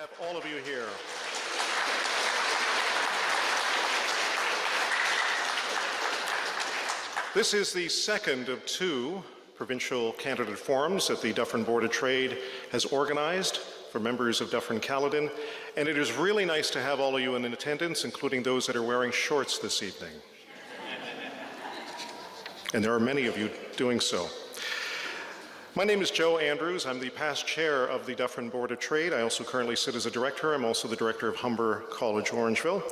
have all of you here. This is the second of two provincial candidate forums that the Dufferin Board of Trade has organized for members of Dufferin-Caledon, and it is really nice to have all of you in attendance, including those that are wearing shorts this evening. And there are many of you doing so. My name is Joe Andrews. I'm the past chair of the Dufferin Board of Trade. I also currently sit as a director. I'm also the director of Humber College, Orangeville.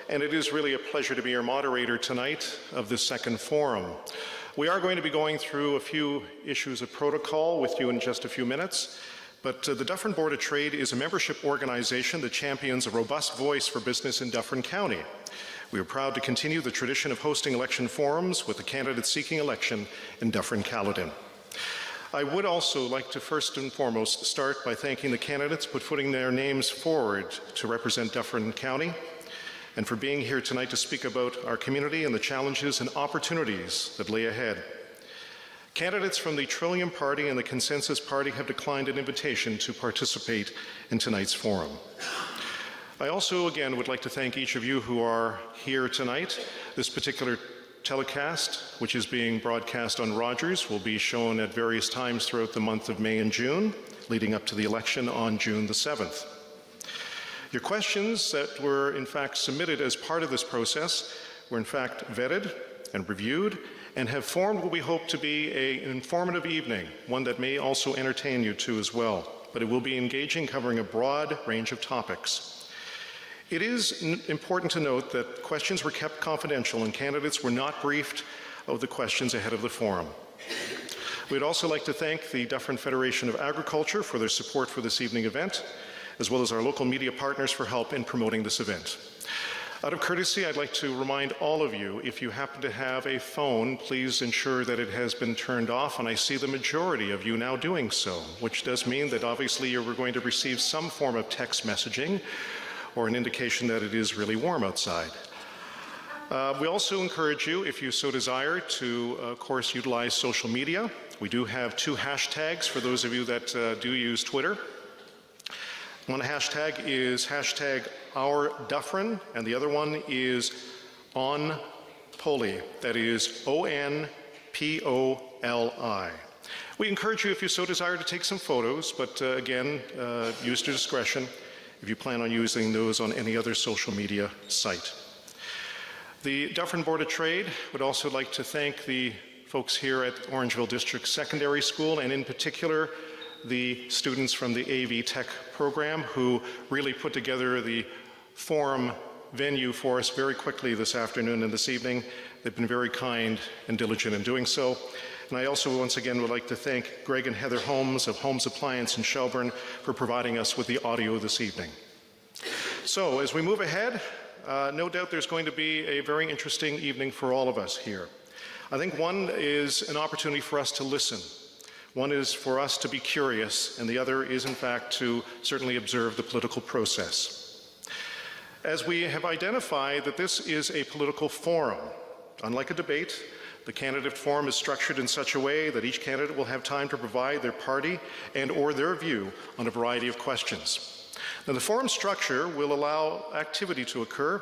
And it is really a pleasure to be your moderator tonight of this second forum. We are going to be going through a few issues of protocol with you in just a few minutes. But the Dufferin Board of Trade is a membership organization that champions a robust voice for business in Dufferin County. We are proud to continue the tradition of hosting election forums with the candidates seeking election in Dufferin-Caledon. I would also like to first and foremost start by thanking the candidates for putting their names forward to represent Dufferin County and for being here tonight to speak about our community and the challenges and opportunities that lay ahead. Candidates from the Trillium Party and the Consensus Party have declined an invitation to participate in tonight's forum. I also, again, would like to thank each of you who are here tonight. This particular telecast, which is being broadcast on Rogers, will be shown at various times throughout the month of May and June, leading up to the election on June the 7th. Your questions that were in fact submitted as part of this process were in fact vetted and reviewed and have formed what we hope to be an informative evening, one that may also entertain you too as well, but it will be engaging, covering a broad range of topics. It is important to note that questions were kept confidential and candidates were not briefed of the questions ahead of the forum. We'd also like to thank the Dufferin Federation of Agriculture for their support for this evening event, as well as our local media partners for help in promoting this event. Out of courtesy, I'd like to remind all of you, if you happen to have a phone, please ensure that it has been turned off, and I see the majority of you now doing so, which does mean that obviously you're going to receive some form of text messaging or an indication that it is really warm outside. We also encourage you, if you so desire, to, of course, utilize social media. We do have two hashtags for those of you that do use Twitter. One hashtag is hashtag OurDufferin, and the other one is OnPoli, that is ONPOLI. We encourage you, if you so desire, to take some photos, but again, use your discretion if you plan on using those on any other social media site. The Dufferin Board of Trade would also like to thank the folks here at Orangeville District Secondary School, and in particular the students from the AV Tech program who really put together the forum venue for us very quickly this afternoon and this evening. They've been very kind and diligent in doing so. And I also once again would like to thank Greg and Heather Holmes of Holmes Appliance in Shelburne for providing us with the audio this evening. So as we move ahead, no doubt there's going to be a very interesting evening for all of us here. I think one is an opportunity for us to listen. One is for us to be curious, and the other is in fact to certainly observe the political process. As we have identified that this is a political forum, unlike a debate, the candidate forum is structured in such a way that each candidate will have time to provide their party and or their view on a variety of questions. Now, the forum structure will allow activity to occur,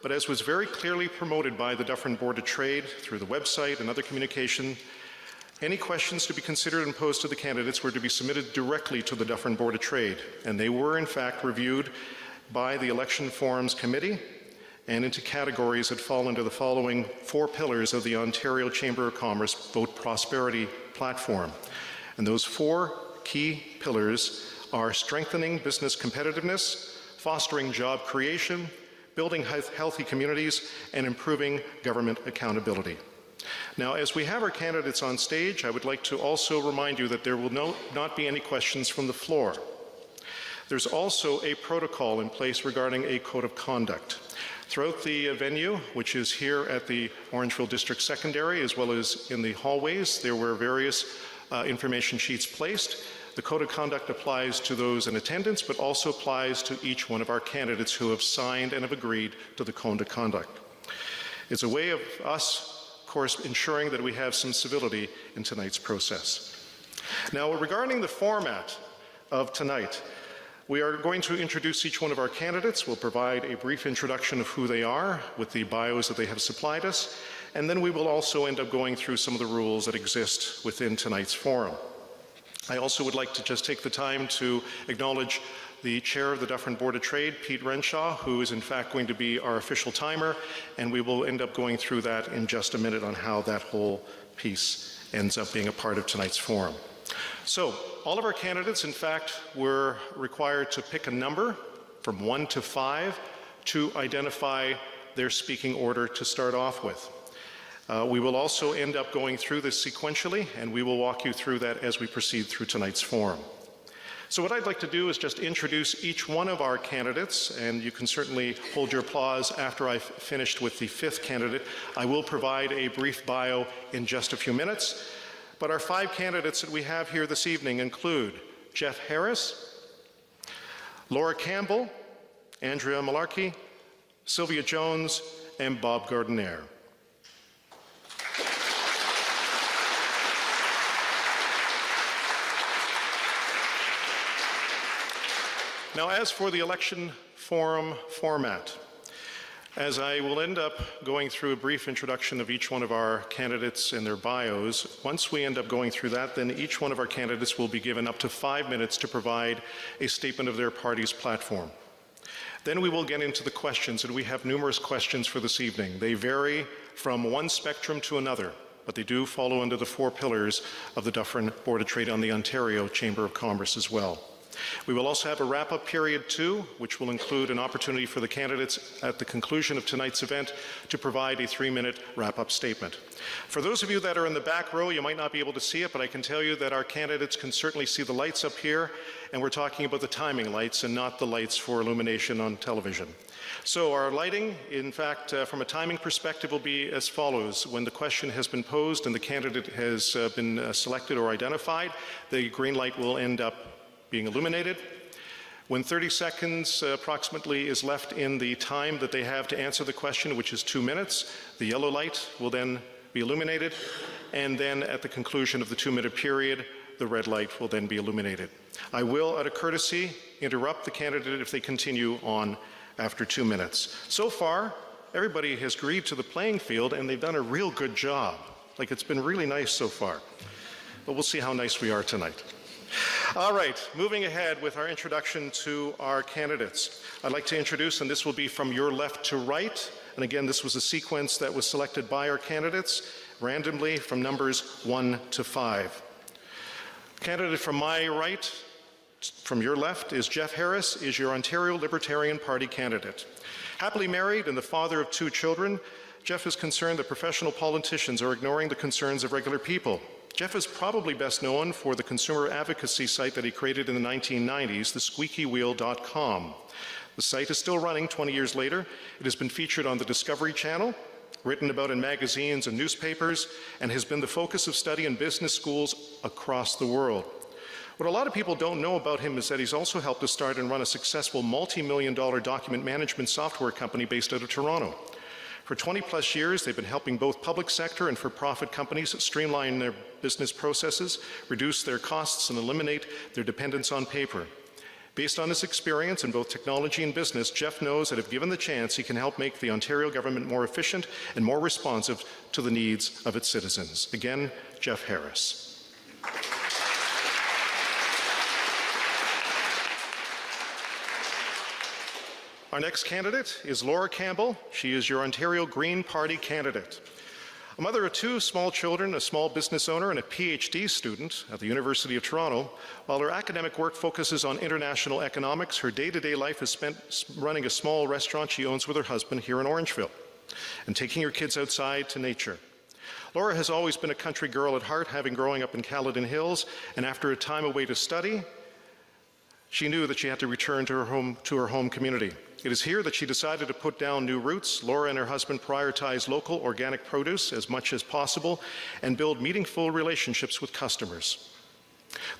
but as was very clearly promoted by the Dufferin Board of Trade through the website and other communication, any questions to be considered and posed to the candidates were to be submitted directly to the Dufferin Board of Trade, and they were in fact reviewed by the Election Forums Committee and into categories that fall into the following four pillars of the Ontario Chamber of Commerce Vote Prosperity Platform. And those four key pillars are strengthening business competitiveness, fostering job creation, building healthy communities, and improving government accountability. Now, as we have our candidates on stage, I would like to also remind you that there will not be any questions from the floor. There's also a protocol in place regarding a code of conduct. Throughout the venue, which is here at the Orangeville District Secondary, as well as in the hallways, there were various information sheets placed. The code of conduct applies to those in attendance, but also applies to each one of our candidates who have signed and have agreed to the code of conduct. It's a way of us, of course, ensuring that we have some civility in tonight's process. Now, regarding the format of tonight, We are going to introduce each one of our candidates. We'll provide a brief introduction of who they are with the bios that they have supplied us, and then we will also end up going through some of the rules that exist within tonight's forum. I also would like to just take the time to acknowledge the chair of the Dufferin Board of Trade, Pete Renshaw, who is in fact going to be our official timer, and we will end up going through that in just a minute on how that whole piece ends up being a part of tonight's forum. So, all of our candidates, in fact, were required to pick a number from 1 to 5 to identify their speaking order to start off with. We will also end up going through this sequentially, and we will walk you through that as we proceed through tonight's forum. So what I'd like to do is just introduce each one of our candidates, and you can certainly hold your applause after I've finished with the 5th candidate. I will provide a brief bio in just a few minutes. But our 5 candidates that we have here this evening include Jeff Harris, Laura Campbell, Andrea Malarkey, Sylvia Jones, and Gordon Ere. Now, as for the election forum format, as I will end up going through a brief introduction of each one of our candidates and their bios, once we end up going through that, then each one of our candidates will be given up to 5 minutes to provide a statement of their party's platform. Then we will get into the questions, and we have numerous questions for this evening. They vary from one spectrum to another, but they do follow under the 4 pillars of the Dufferin Board of Trade on the Ontario Chamber of Commerce as well. We will also have a wrap-up period too, which will include an opportunity for the candidates at the conclusion of tonight's event to provide a 3-minute wrap-up statement. For those of you that are in the back row, you might not be able to see it, but I can tell you that our candidates can certainly see the lights up here, and we're talking about the timing lights and not the lights for illumination on television. So our lighting, in fact, from a timing perspective, will be as follows. When the question has been posed and the candidate has been selected or identified, the green light will end up being illuminated. When 30 seconds approximately is left in the time that they have to answer the question, which is 2 minutes, the yellow light will then be illuminated, and then at the conclusion of the 2-minute period, the red light will then be illuminated. I will, out of courtesy, interrupt the candidate if they continue on after 2 minutes. So far, everybody has agreed to the playing field, and they've done a real good job. Like, it's been really nice so far. But we'll see how nice we are tonight. All right, moving ahead with our introduction to our candidates. I'd like to introduce, and this will be from your left to right, and again, this was a sequence that was selected by our candidates randomly from numbers 1 to 5. Candidate from my right, from your left, is Jeff Harris, is your Ontario Libertarian Party candidate. Happily married and the father of 2 children, Jeff is concerned that professional politicians are ignoring the concerns of regular people. Jeff is probably best known for the consumer advocacy site that he created in the 1990s, thesqueakywheel.com. The site is still running 20 years later. It has been featured on the Discovery Channel, written about in magazines and newspapers, and has been the focus of study in business schools across the world. What a lot of people don't know about him is that he's also helped to start and run a successful multi-million-dollar document management software company based out of Toronto. For 20-plus years, they've been helping both public sector and for-profit companies streamline their business processes, reduce their costs, and eliminate their dependence on paper. Based on his experience in both technology and business, Jeff knows that if given the chance, he can help make the Ontario government more efficient and more responsive to the needs of its citizens. Again, Jeff Harris. Our next candidate is Laura Campbell. She is your Ontario Green Party candidate. A mother of 2 small children, a small business owner, and a PhD student at the University of Toronto, while her academic work focuses on international economics, her day-to-day life is spent running a small restaurant she owns with her husband here in Orangeville and taking her kids outside to nature. Laura has always been a country girl at heart, having growing up in Caledon Hills, and after a time away to study, she knew that she had to return to her home community. It is here that she decided to put down new roots. Laura and her husband prioritize local organic produce as much as possible and build meaningful relationships with customers.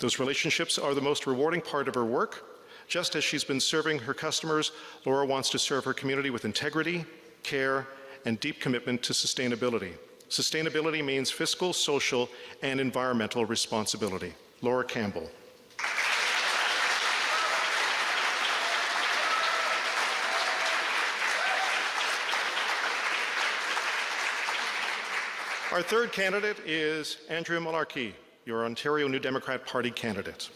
Those relationships are the most rewarding part of her work. Just as she's been serving her customers, Laura wants to serve her community with integrity, care, and deep commitment to sustainability. Sustainability means fiscal, social, and environmental responsibility. Laura Campbell. Our third candidate is Andrea Malarkey, your Ontario New Democrat Party candidate.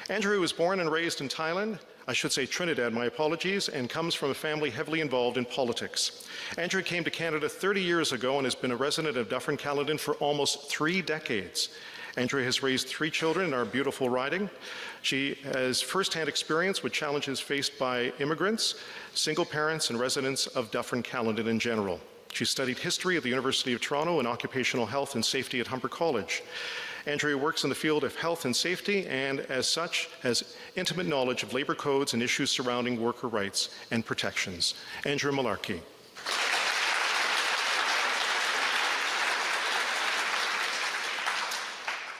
Andrea was born and raised in Thailand, I should say Trinidad, my apologies, and comes from a family heavily involved in politics. Andrea came to Canada 30 years ago and has been a resident of Dufferin-Caledon for almost 3 decades. Andrea has raised 3 children in our beautiful riding. She has firsthand experience with challenges faced by immigrants, single parents, and residents of Dufferin-Caledon in general. She studied history at the University of Toronto and occupational health and safety at Humber College. Andrea works in the field of health and safety and, as such, has intimate knowledge of labor codes and issues surrounding worker rights and protections. Andrea Malarkey.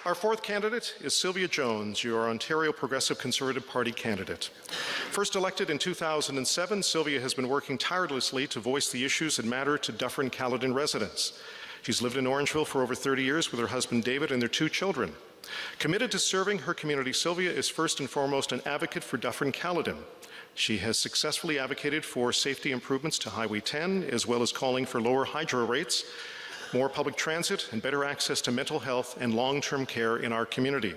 Our fourth candidate is Sylvia Jones, your Ontario Progressive Conservative Party candidate. First elected in 2007, Sylvia has been working tirelessly to voice the issues that matter to Dufferin-Caledon residents. She's lived in Orangeville for over 30 years with her husband David and their 2 children. Committed to serving her community, Sylvia is first and foremost an advocate for Dufferin-Caledon. She has successfully advocated for safety improvements to Highway 10, as well as calling for lower hydro rates, more public transit, and better access to mental health and long-term care in our community.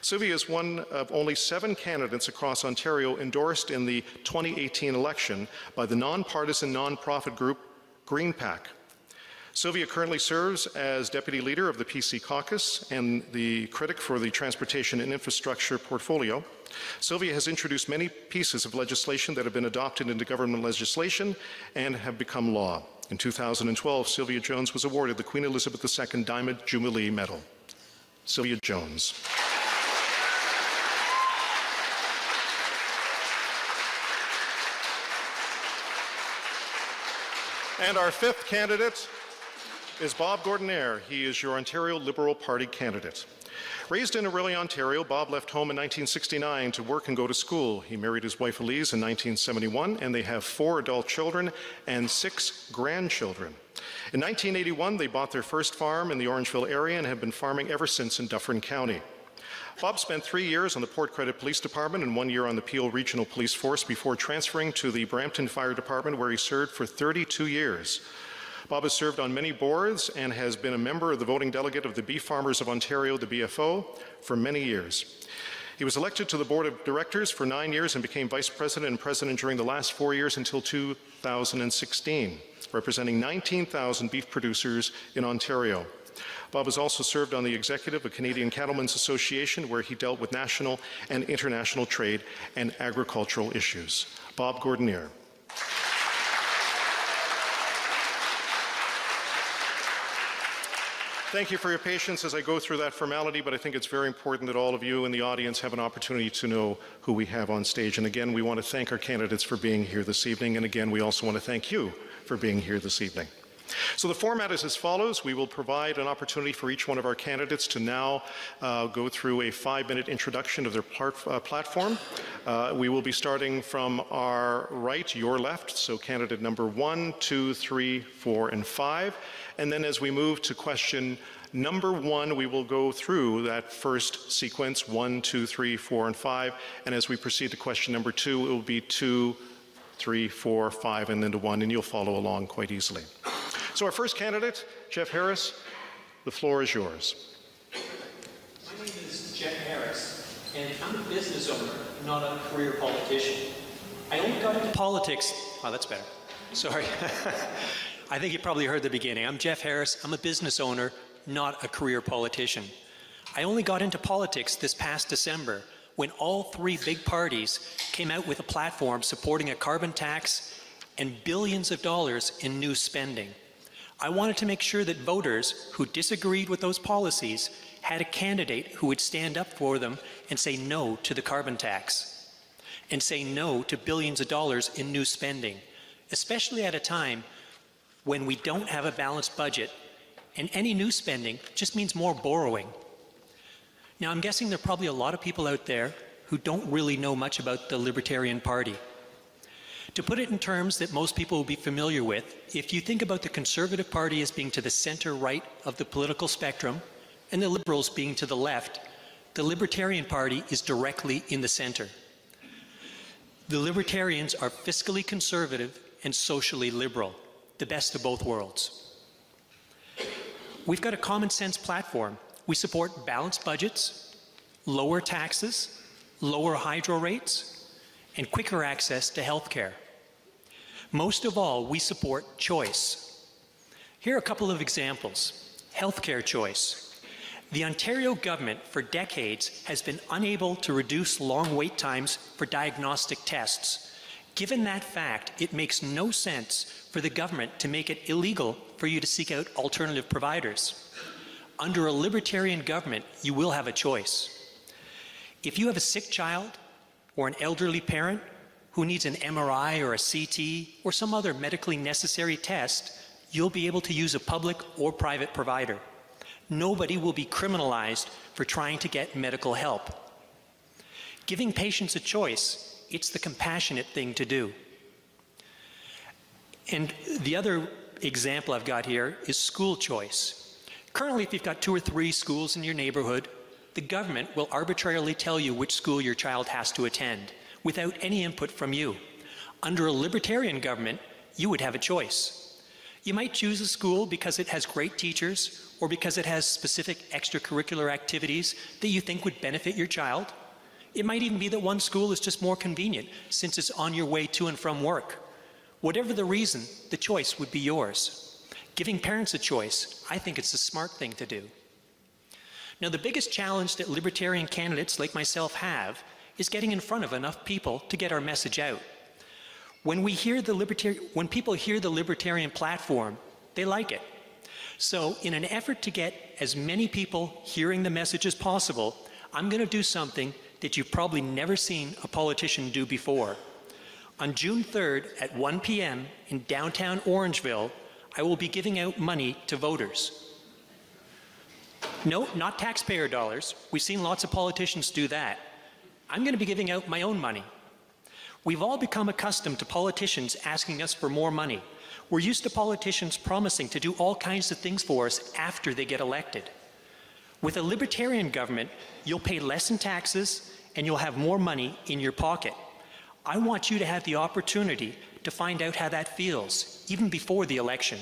Sylvia is one of only 7 candidates across Ontario endorsed in the 2018 election by the nonpartisan nonprofit group Green PAC. Sylvia currently serves as Deputy Leader of the PC Caucus and the critic for the Transportation and Infrastructure portfolio. Sylvia has introduced many pieces of legislation that have been adopted into government legislation and have become law. In 2012, Sylvia Jones was awarded the Queen Elizabeth II Diamond Jubilee Medal. Sylvia Jones. And our fifth candidate is Bob Gordon Ere. He is your Ontario Liberal Party candidate. Raised in Orillia, Ontario, Bob left home in 1969 to work and go to school. He married his wife Elise in 1971, and they have 4 adult children and 6 grandchildren. In 1981, they bought their first farm in the Orangeville area and have been farming ever since in Dufferin County. Bob spent 3 years on the Port Credit Police Department and 1 year on the Peel Regional Police Force before transferring to the Brampton Fire Department, where he served for 32 years. Bob has served on many boards and has been a member of the voting delegate of the Beef Farmers of Ontario, the BFO, for many years. He was elected to the Board of Directors for 9 years and became Vice President and President during the last 4 years until 2016, representing 19,000 beef producers in Ontario. Bob has also served on the executive of Canadian Cattlemen's Association, where he dealt with national and international trade and agricultural issues. Bob Gordon Ere. Thank you for your patience as I go through that formality, but I think it's very important that all of you in the audience have an opportunity to know who we have on stage. And again, we want to thank our candidates for being here this evening. And again, we also want to thank you for being here this evening. So the format is as follows. We will provide an opportunity for each one of our candidates to now go through a 5-minute introduction of their platform. We will be starting from our right, your left, so candidate number 1, 2, 3, 4, and 5. And then as we move to question number 1, we will go through that first sequence, 1, 2, 3, 4, and 5. And as we proceed to question number 2, it will be 2, 3, 4, 5, and then to 1, and you'll follow along quite easily. So our first candidate, Jeff Harris, the floor is yours. My name is Jeff Harris, and I'm a business owner, not a career politician. I only got into politics. Oh, that's better. Sorry. I think you probably heard the beginning. I'm Jeff Harris. I'm a business owner, not a career politician. I only got into politics this past December when all 3 big parties came out with a platform supporting a carbon tax and billions of dollars in new spending. I wanted to make sure that voters who disagreed with those policies had a candidate who would stand up for them and say no to the carbon tax and say no to billions of dollars in new spending, especially at a time when we don't have a balanced budget and any new spending just means more borrowing. Now, I'm guessing there are probably a lot of people out there who don't really know much about the Libertarian Party. To put it in terms that most people will be familiar with, if you think about the Conservative Party as being to the center-right of the political spectrum and the Liberals being to the left, the Libertarian Party is directly in the center. The Libertarians are fiscally conservative and socially liberal, the best of both worlds. We've got a common sense platform. We support balanced budgets, lower taxes, lower hydro rates, and quicker access to health care. Most of all, we support choice. Here are a couple of examples. Healthcare choice. The Ontario government for decades has been unable to reduce long wait times for diagnostic tests. Given that fact, it makes no sense for the government to make it illegal for you to seek out alternative providers. Under a libertarian government, you will have a choice. If you have a sick child or an elderly parent who needs an MRI or a CT or some other medically necessary test, you'll be able to use a public or private provider. Nobody will be criminalized for trying to get medical help. Giving patients a choice, it's the compassionate thing to do. And the other example I've got here is school choice. Currently, if you've got 2 or 3 schools in your neighborhood, the government will arbitrarily tell you which school your child has to attend without any input from you. Under a libertarian government, you would have a choice. You might choose a school because it has great teachers or because it has specific extracurricular activities that you think would benefit your child. It might even be that one school is just more convenient since it's on your way to and from work. Whatever the reason, the choice would be yours. Giving parents a choice, I think it's the smart thing to do. Now, the biggest challenge that libertarian candidates like myself have is getting in front of enough people to get our message out. When people hear the libertarian platform, they like it. So in an effort to get as many people hearing the message as possible, I'm going to do something that you've probably never seen a politician do before. On June 3rd at 1 p.m. in downtown Orangeville, I will be giving out money to voters. No, not taxpayer dollars. We've seen lots of politicians do that. I'm going to be giving out my own money. We've all become accustomed to politicians asking us for more money. We're used to politicians promising to do all kinds of things for us after they get elected. With a libertarian government, you'll pay less in taxes and you'll have more money in your pocket. I want you to have the opportunity to find out how that feels, even before the election.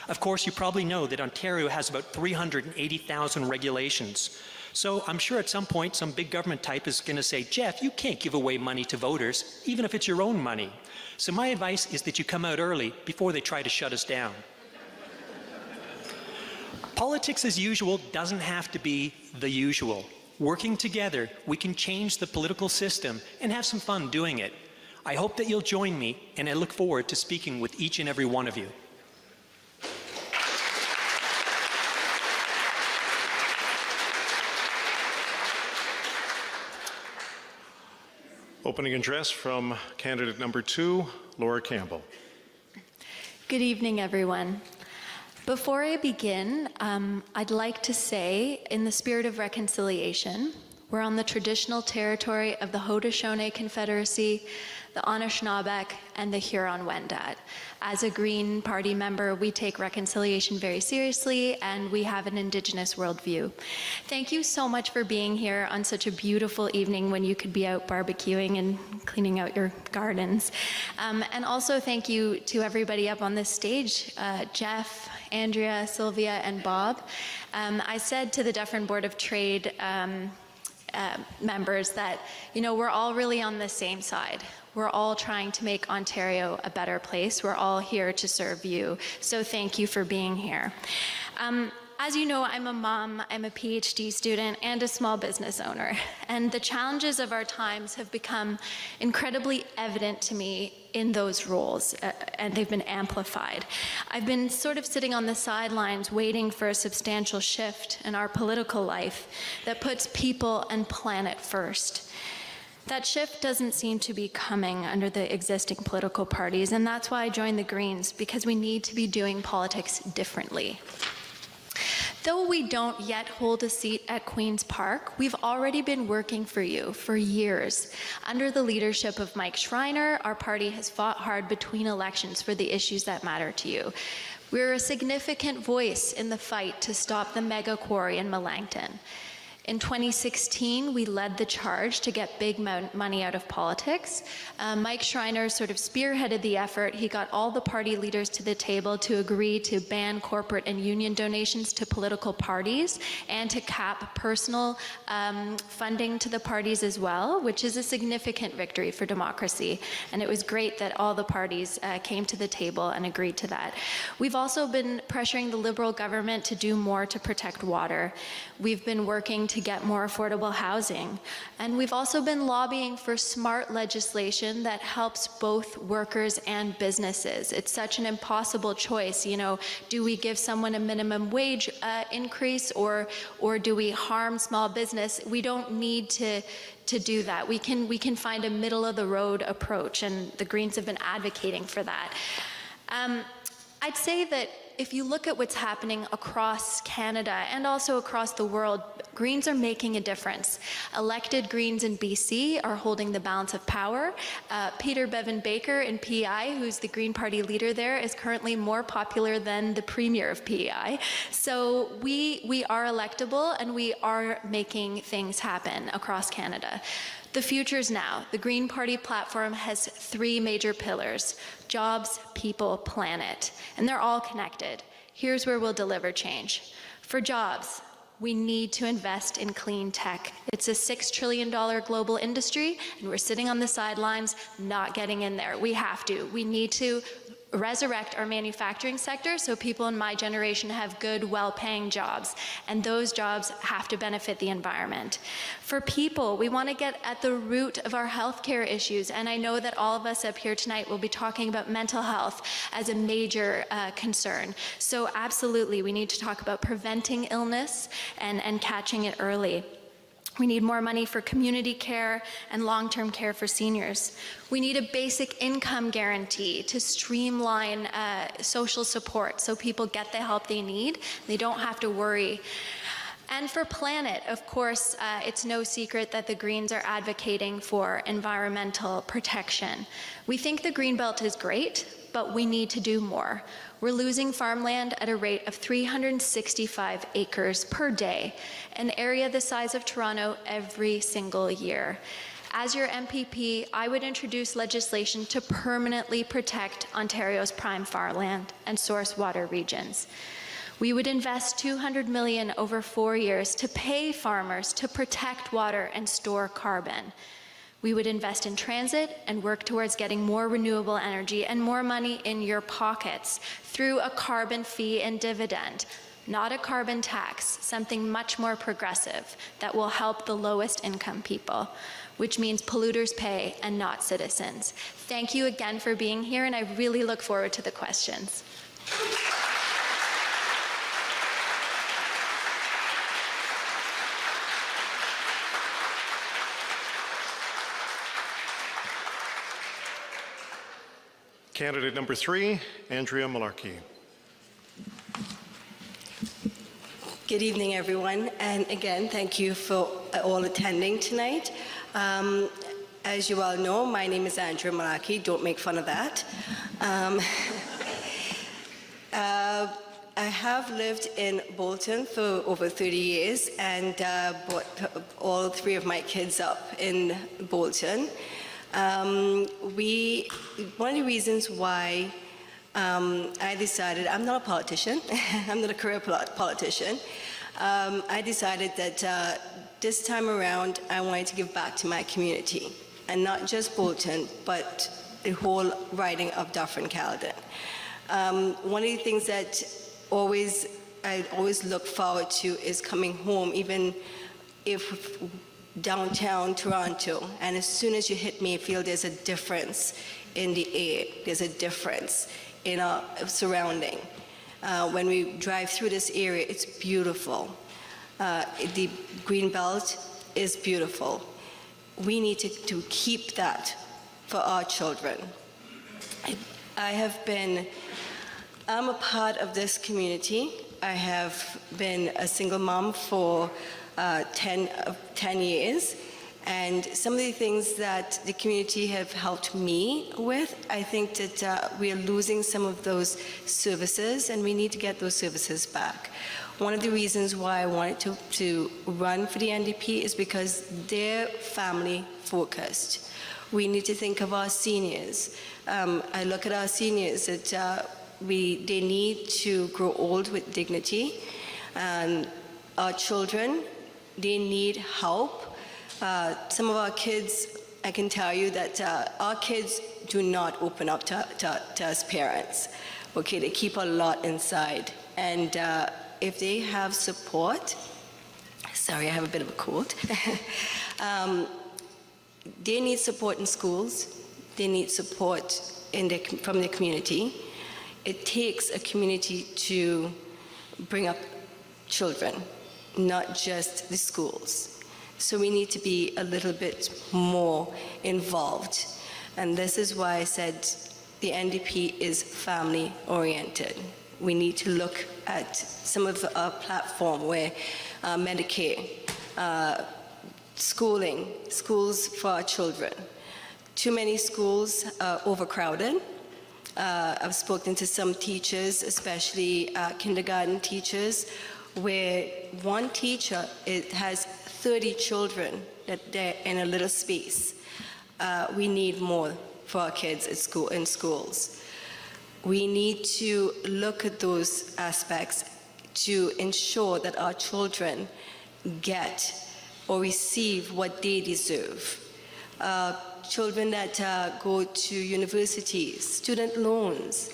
Of course, you probably know that Ontario has about 380,000 regulations. So I'm sure at some point some big government type is going to say, Jeff, you can't give away money to voters, even if it's your own money. So my advice is that you come out early before they try to shut us down. Politics as usual doesn't have to be the usual. Working together, we can change the political system and have some fun doing it. I hope that you'll join me, and I look forward to speaking with each and every one of you. Opening address from candidate number 2, Laura Campbell. Good evening, everyone. Before I begin, I'd like to say, in the spirit of reconciliation, we're on the traditional territory of the Haudenosaunee Confederacy, the Anishinaabe, and the Huron-Wendat. As a Green Party member, we take reconciliation very seriously, and we have an Indigenous worldview. Thank you so much for being here on such a beautiful evening when you could be out barbecuing and cleaning out your gardens. And also thank you to everybody up on this stage, Jeff, Andrea, Sylvia, and Bob. I said to the Dufferin Board of Trade members that, we're all really on the same side. We're all trying to make Ontario a better place. We're all here to serve you. So thank you for being here. As you know, I'm a mom, I'm a PhD student, and a small business owner. And the challenges of our times have become incredibly evident to me in those roles, and they've been amplified. I've been sort of sitting on the sidelines waiting for a substantial shift in our political life that puts people and planet first. That shift doesn't seem to be coming under the existing political parties, and that's why I joined the Greens, because we need to be doing politics differently. Though we don't yet hold a seat at Queen's Park, we've already been working for you for years. Under the leadership of Mike Schreiner, our party has fought hard between elections for the issues that matter to you. We're a significant voice in the fight to stop the mega quarry in Melancton. In 2016, we led the charge to get big money out of politics. Mike Schreiner sort of spearheaded the effort. He got all the party leaders to the table to agree to ban corporate and union donations to political parties and to cap personal funding to the parties as well, which is a significant victory for democracy. And it was great that all the parties came to the table and agreed to that. We've also been pressuring the Liberal government to do more to protect water. We've been working to get more affordable housing. And we've also been lobbying for smart legislation that helps both workers and businesses. It's such an impossible choice. You know, do we give someone a minimum wage increase or do we harm small business? We don't need to do that. We can find a middle of the road approach, and the Greens have been advocating for that. I'd say that if you look at what's happening across Canada and also across the world, Greens are making a difference. Elected Greens in BC are holding the balance of power. Peter Bevan-Baker in PEI, who's the Green Party leader there, is currently more popular than the Premier of PEI. So we are electable, and we are making things happen across Canada. The future's now. The Green Party platform has 3 major pillars: jobs, people, planet, and they're all connected. Here's where we'll deliver change. For jobs, we need to invest in clean tech. It's a $6 trillion global industry, and we're sitting on the sidelines not getting in there. We have to. We need to resurrect our manufacturing sector so people in my generation have good, well-paying jobs, and those jobs have to benefit the environment. For people, we want to get at the root of our healthcare issues, and I know that all of us up here tonight will be talking about mental health as a major concern. So absolutely, we need to talk about preventing illness and catching it early. We need more money for community care and long-term care for seniors. We need a basic income guarantee to streamline social support so people get the help they need. They don't have to worry. And for planet, of course, it's no secret that the Greens are advocating for environmental protection. We think the Greenbelt is great, but we need to do more. We're losing farmland at a rate of 365 acres per day, an area the size of Toronto every single year. As your MPP, I would introduce legislation to permanently protect Ontario's prime farmland and source water regions. We would invest $200 million over 4 years to pay farmers to protect water and store carbon. We would invest in transit and work towards getting more renewable energy and more money in your pockets through a carbon fee and dividend, not a carbon tax, something much more progressive that will help the lowest income people, which means polluters pay and not citizens. Thank you again for being here, and I really look forward to the questions. Candidate number 3, Andrea Malarkey. Good evening, everyone, and again, thank you for all attending tonight. As you all know, my name is Andrea Malarkey. Don't make fun of that. I have lived in Bolton for over 30 years and brought all 3 of my kids up in Bolton. One of the reasons why I decided, I'm not a politician, I'm not a career politician, I decided that this time around I wanted to give back to my community, and not just Bolton, but the whole riding of Dufferin-Caledon. One of the things that I always look forward to is coming home, even if downtown Toronto, and as soon as you hit me, you feel there's a difference in the air, there's a difference in our surrounding. When we drive through this area, it's beautiful. The Greenbelt is beautiful. We need to keep that for our children. I'm a part of this community. I have been a single mom for 10 years, And some of the things that the community have helped me with, I think that we are losing some of those services, and we need to get those services back. One of the reasons why I wanted to run for the NDP is because they're family focused. We need to think of our seniors. I look at our seniors that they need to grow old with dignity. And our children, they need help. Some of our kids, I can tell you that our kids do not open up to us parents. Okay, they keep a lot inside. And if they have support, sorry, I have a bit of a cold. They need support in schools. They need support from the community. It takes a community to bring up children, not just the schools. So we need to be a little bit more involved. And this is why I said the NDP is family-oriented. We need to look at some of our platform where Medicare, schools for our children. Too many schools are overcrowded. I've spoken to some teachers, especially kindergarten teachers, where one teacher has 30 children that they're in a little space. We need more for our kids at school, in schools. We need to look at those aspects to ensure that our children get or receive what they deserve. Children that go to universities, student loans,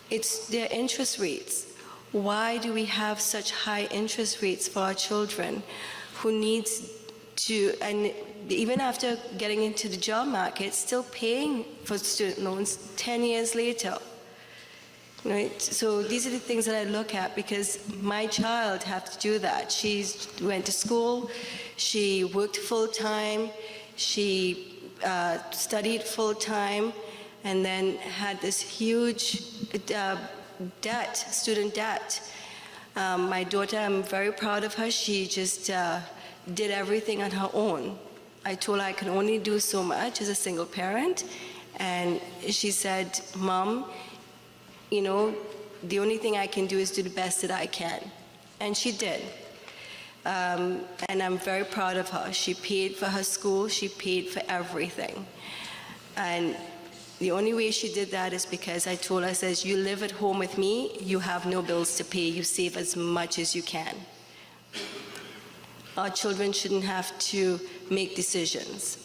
it's their interest rates. Why do we have such high interest rates for our children who needs to, and even after getting into the job market, still paying for student loans 10 years later? Right? So these are the things that I look at because my child had to do that. She went to school, she worked full-time, she studied full-time, and then had this huge debt, student debt. My daughter, I'm very proud of her. She just did everything on her own. I told her I can only do so much as a single parent, and she said, "Mom, you know, the only thing I can do is do the best that I can." And she did. And I'm very proud of her. She paid for her school, she paid for everything. And the only way she did that is because I told her, I says, "You live at home with me, you have no bills to pay, you save as much as you can." Our children shouldn't have to make decisions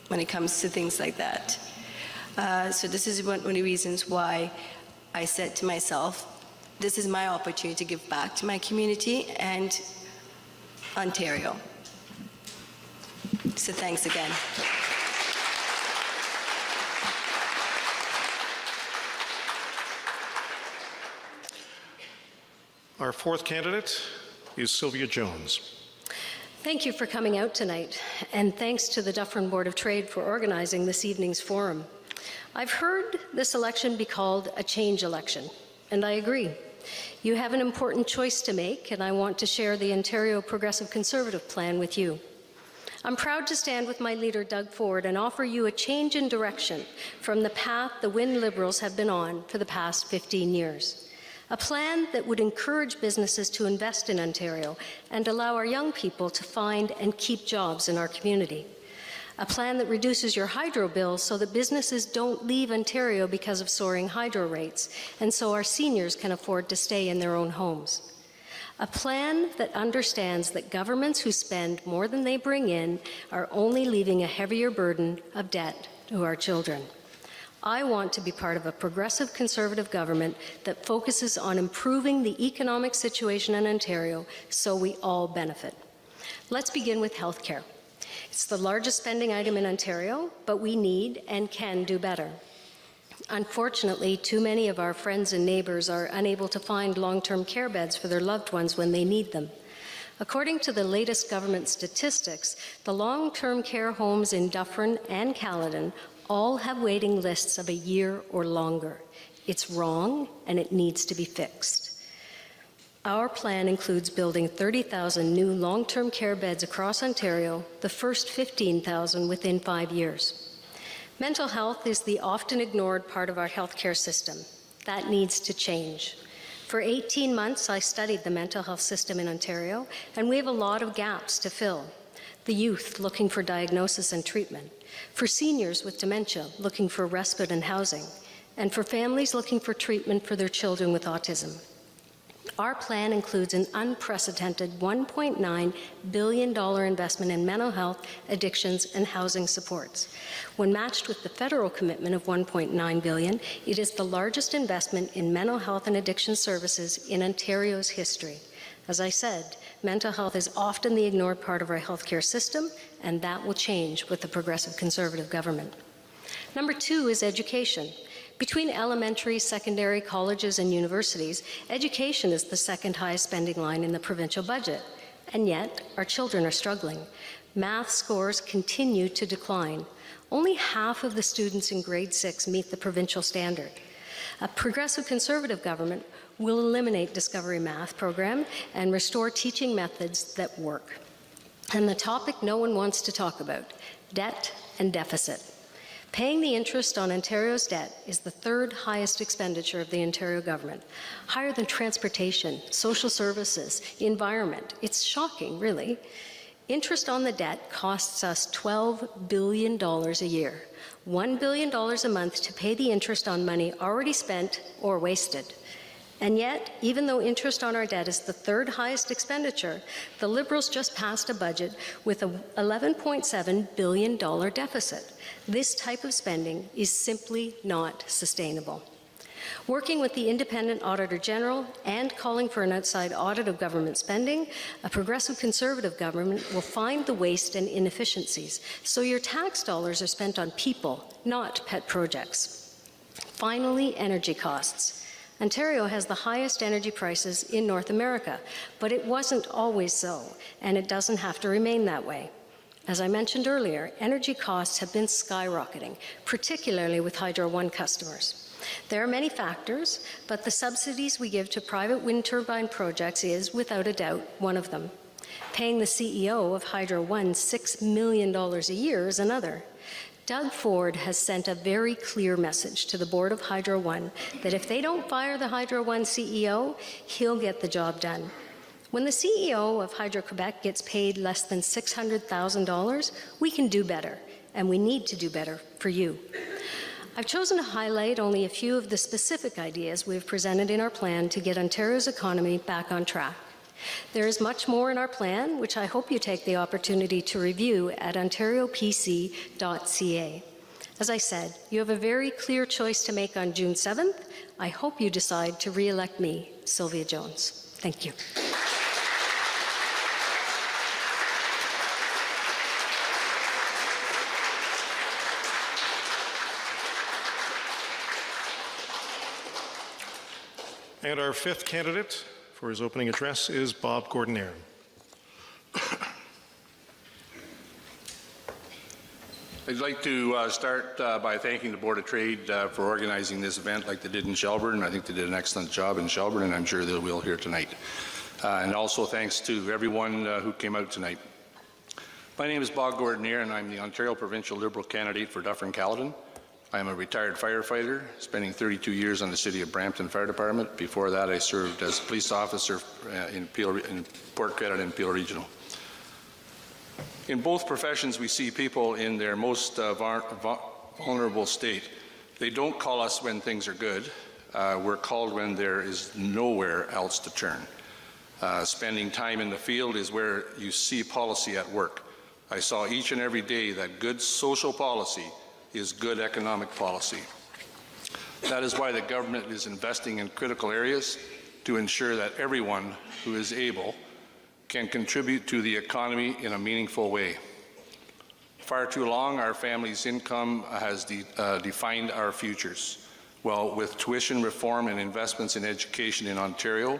when it comes to things like that. So this is one of the reasons why I said to myself, this is my opportunity to give back to my community and Ontario. So thanks again. Our fourth candidate is Sylvia Jones. Thank you for coming out tonight, and thanks to the Dufferin Board of Trade for organizing this evening's forum. I've heard this election be called a change election, and I agree. You have an important choice to make, and I want to share the Ontario Progressive Conservative plan with you. I'm proud to stand with my leader, Doug Ford, and offer you a change in direction from the path the Wynne Liberals have been on for the past 15 years. A plan that would encourage businesses to invest in Ontario and allow our young people to find and keep jobs in our community. A plan that reduces your hydro bills so that businesses don't leave Ontario because of soaring hydro rates, and so our seniors can afford to stay in their own homes. A plan that understands that governments who spend more than they bring in are only leaving a heavier burden of debt to our children. I want to be part of a progressive Conservative government that focuses on improving the economic situation in Ontario so we all benefit. Let's begin with healthcare. It's the largest spending item in Ontario, but we need and can do better. Unfortunately, too many of our friends and neighbours are unable to find long-term care beds for their loved ones when they need them. According to the latest government statistics, the long-term care homes in Dufferin and Caledon all have waiting lists of a year or longer. It's wrong, and it needs to be fixed. Our plan includes building 30,000 new long-term care beds across Ontario, the first 15,000 within 5 years. Mental health is the often ignored part of our healthcare system. That needs to change. For 18 months, I studied the mental health system in Ontario, and we have a lot of gaps to fill. The youth looking for diagnosis and treatment, for seniors with dementia looking for respite and housing, and for families looking for treatment for their children with autism. Our plan includes an unprecedented $1.9 billion investment in mental health, addictions, and housing supports. When matched with the federal commitment of $1.9 billion, it is the largest investment in mental health and addiction services in Ontario's history. As I said, mental health is often the ignored part of our healthcare system, and that will change with the Progressive Conservative government. Number 2 is education. Between elementary, secondary, colleges, and universities, education is the second highest spending line in the provincial budget. And yet, our children are struggling. Math scores continue to decline. Only half of the students in grade 6 meet the provincial standard. A Progressive Conservative government will eliminate Discovery Math program and restore teaching methods that work. And the topic no one wants to talk about, debt and deficit. Paying the interest on Ontario's debt is the third highest expenditure of the Ontario government, higher than transportation, social services, environment. It's shocking, really. Interest on the debt costs us $12 billion a year, $1 billion a month to pay the interest on money already spent or wasted. And yet, even though interest on our debt is the third highest expenditure, the Liberals just passed a budget with an $11.7 billion deficit. This type of spending is simply not sustainable. Working with the Independent Auditor General and calling for an outside audit of government spending, a Progressive Conservative government will find the waste and inefficiencies, so your tax dollars are spent on people, not pet projects. Finally, energy costs. Ontario has the highest energy prices in North America, but it wasn't always so, and it doesn't have to remain that way. As I mentioned earlier, energy costs have been skyrocketing, particularly with Hydro One customers. There are many factors, but the subsidies we give to private wind turbine projects is, without a doubt, one of them. Paying the CEO of Hydro One $6 million a year is another. Doug Ford has sent a very clear message to the board of Hydro One that if they don't fire the Hydro One CEO, he'll get the job done. When the CEO of Hydro-Quebec gets paid less than $600,000, we can do better, and we need to do better for you. I've chosen to highlight only a few of the specific ideas we've presented in our plan to get Ontario's economy back on track. There is much more in our plan, which I hope you take the opportunity to review at ontariopc.ca. As I said, you have a very clear choice to make on June 7th. I hope you decide to re-elect me, Sylvia Jones. Thank you. And our fifth candidate for his opening address is Bob Gordon Ere. I'd like to start by thanking the Board of Trade for organizing this event like they did in Shelburne. I think they did an excellent job in Shelburne, and I'm sure they will here tonight. And also thanks to everyone who came out tonight. My name is Bob Gordon Ere, and I'm the Ontario Provincial Liberal candidate for Dufferin-Caledon. I am a retired firefighter, spending 32 years on the City of Brampton Fire Department. Before that, I served as a police officer in Port Credit and Peel Regional. In both professions, we see people in their most vulnerable state. They don't call us when things are good. We're called when there is nowhere else to turn. Spending time in the field is where you see policy at work. I saw each and every day that good social policy is good economic policy. That is why the government is investing in critical areas to ensure that everyone who is able can contribute to the economy in a meaningful way. Far too long, our family's income has defined our futures. Well, with tuition reform and investments in education in Ontario,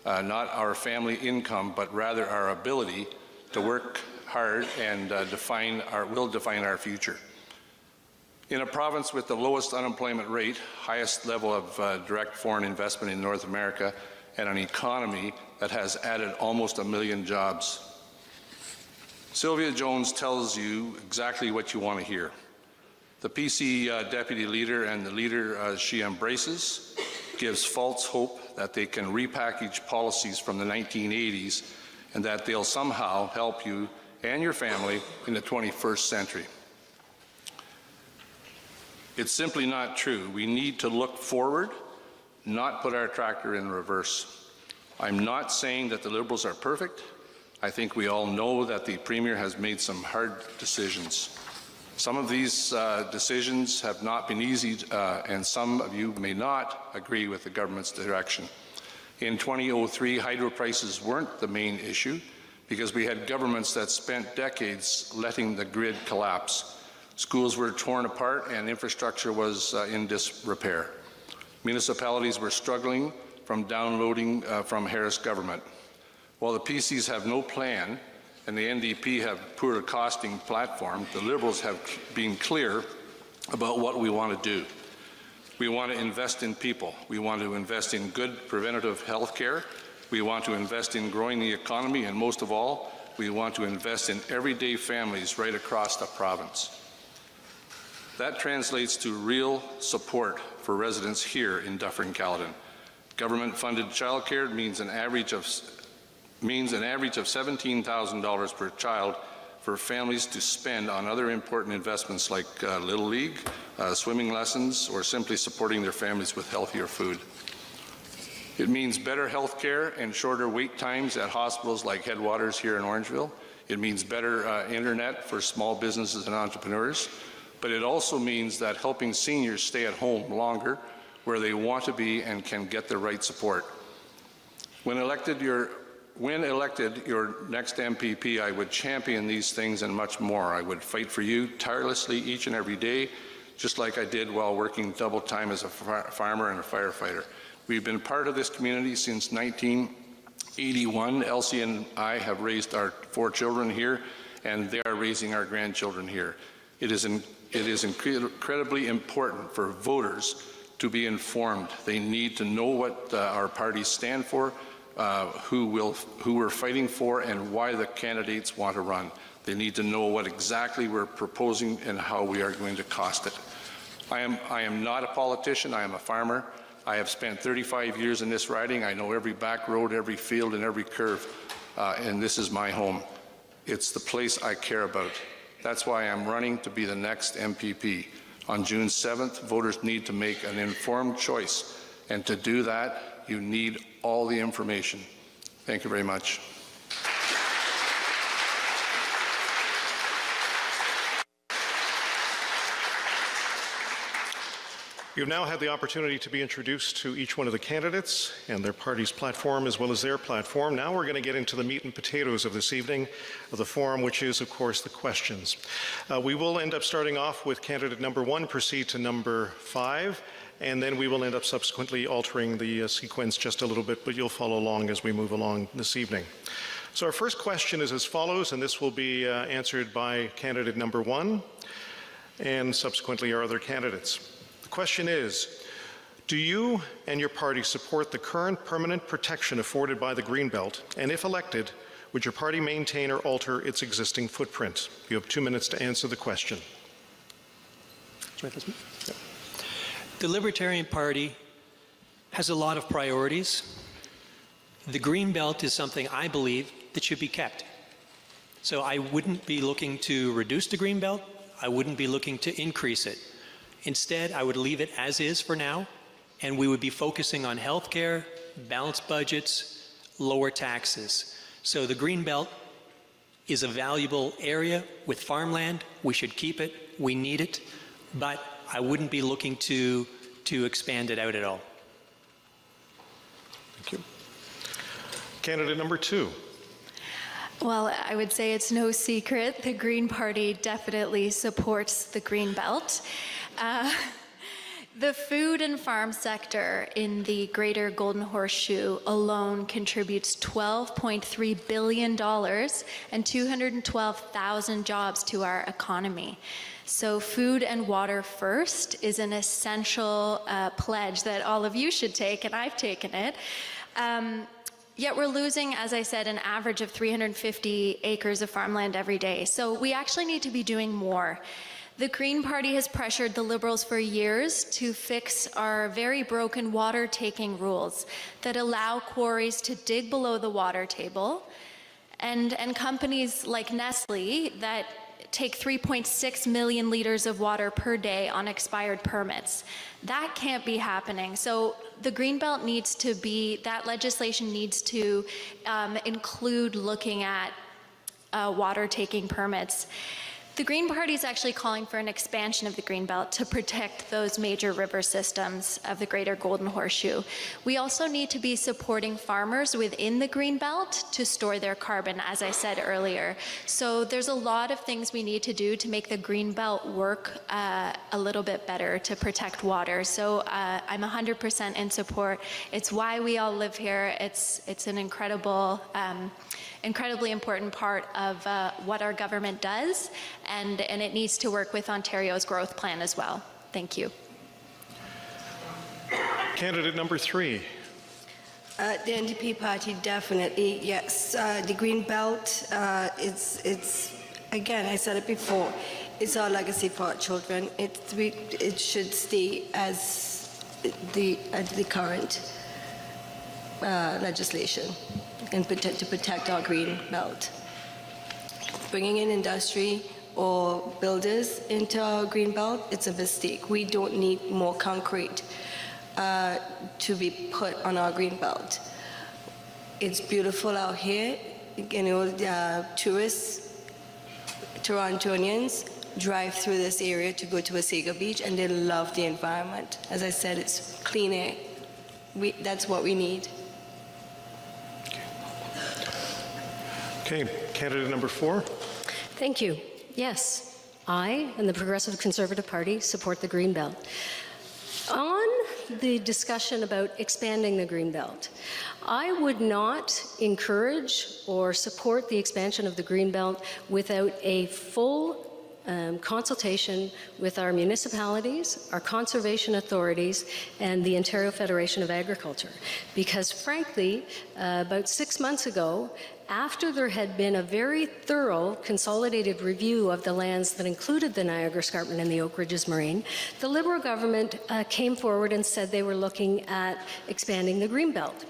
not our family income, but rather our ability to work hard and will define our future. In a province with the lowest unemployment rate, highest level of direct foreign investment in North America, and an economy that has added almost 1 million jobs. Sylvia Jones tells you exactly what you want to hear. The PC deputy leader and the leader she embraces gives false hope that they can repackage policies from the 1980s and that they'll somehow help you and your family in the 21st century. It's simply not true. We need to look forward, not put our tractor in reverse. I'm not saying that the Liberals are perfect. I think we all know that the Premier has made some hard decisions. Some of these decisions have not been easy, and some of you may not agree with the government's direction. In 2003, hydro prices weren't the main issue because we had governments that spent decades letting the grid collapse. Schools were torn apart and infrastructure was in disrepair. Municipalities were struggling from downloading from Harris government. While the PCs have no plan and the NDP have poor costing platform, the Liberals have been clear about what we want to do. We want to invest in people. We want to invest in good preventative health care. We want to invest in growing the economy, and most of all, we want to invest in everyday families right across the province. That translates to real support for residents here in Dufferin-Caledon. Government-funded childcare means an average of $17,000 per child for families to spend on other important investments like Little League, swimming lessons, or simply supporting their families with healthier food. It means better health care and shorter wait times at hospitals like Headwaters here in Orangeville. It means better internet for small businesses and entrepreneurs. But it also means that helping seniors stay at home longer where they want to be and can get the right support. When elected your next MPP, I would champion these things and much more. I would fight for you tirelessly each and every day, just like I did while working double time as a farmer and a firefighter. We've been part of this community since 1981. Elsie and I have raised our 4 children here, and they are raising our grandchildren here. It is incredibly important for voters to be informed. They need to know what our parties stand for, who we're fighting for, and why the candidates want to run. They need to know what exactly we're proposing and how we are going to cost it. I am not a politician. I am a farmer. I have spent 35 years in this riding. I know every back road, every field, and every curve, and this is my home. It's the place I care about. That's why I'm running to be the next MPP. On June 7th, voters need to make an informed choice, and to do that, you need all the information. Thank you very much. You've now had the opportunity to be introduced to each one of the candidates and their party's platform as well as their platform. Now we're going to get into the meat and potatoes of this evening of the forum, which is, of course, the questions. We will end up starting off with candidate number 1, proceed to number 5, and then we will end up subsequently altering the sequence just a little bit, but you'll follow along as we move along this evening. So our first question is as follows, and this will be answered by candidate number 1 and subsequently our other candidates. The question is, do you and your party support the current permanent protection afforded by the Greenbelt? And if elected, would your party maintain or alter its existing footprint? You have 2 minutes to answer the question. The Libertarian Party has a lot of priorities. The Greenbelt is something I believe that should be kept. So I wouldn't be looking to reduce the Greenbelt. I wouldn't be looking to increase it. Instead, I would leave it as is for now, and we would be focusing on healthcare, balanced budgets, lower taxes. So the Greenbelt is a valuable area with farmland. We should keep it. We need it. But I wouldn't be looking to expand it out at all. Thank you. Candidate number 2. Well, I would say it's no secret the Green Party definitely supports the Greenbelt. The food and farm sector in the greater Golden Horseshoe alone contributes $12.3 billion and 212,000 jobs to our economy. So food and water first is an essential pledge that all of you should take, and I've taken it. Yet we're losing, as I said, an average of 350 acres of farmland every day. So we actually need to be doing more. The Green Party has pressured the Liberals for years to fix our very broken water-taking rules that allow quarries to dig below the water table, and companies like Nestle that take 3.6 million liters of water per day on expired permits. That can't be happening. So the Greenbelt needs to be, that legislation needs to include looking at water-taking permits. The Green Party is actually calling for an expansion of the Greenbelt to protect those major river systems of the greater Golden Horseshoe. We also need to be supporting farmers within the Greenbelt to store their carbon, as I said earlier. So there's a lot of things we need to do to make the Greenbelt work a little bit better to protect water. So I'm 100% in support. It's why we all live here. It's an incredibly important part of what our government does, and it needs to work with Ontario's growth plan as well. Thank you. Candidate number 3. The NDP party, definitely, yes. The Green Belt, it's again, I said it before, it's our legacy for our children. It should stay as the current legislation and to protect our Green Belt. Bringing in industry or builders into our Green Belt, it's a mistake. We don't need more concrete to be put on our Green Belt. It's beautiful out here. You know, tourists, Torontonians drive through this area to go to Wasaga Beach, and they love the environment. As I said, it's clean air. That's what we need. Okay, candidate number 4. Thank you. Yes, I and the Progressive Conservative Party support the Greenbelt. On the discussion about expanding the Greenbelt, I would not encourage or support the expansion of the Greenbelt without a full consultation with our municipalities, our conservation authorities, and the Ontario Federation of Agriculture. Because frankly, about 6 months ago, after there had been a very thorough consolidated review of the lands that included the Niagara Escarpment and the Oak Ridges Moraine, the Liberal government came forward and said they were looking at expanding the Greenbelt.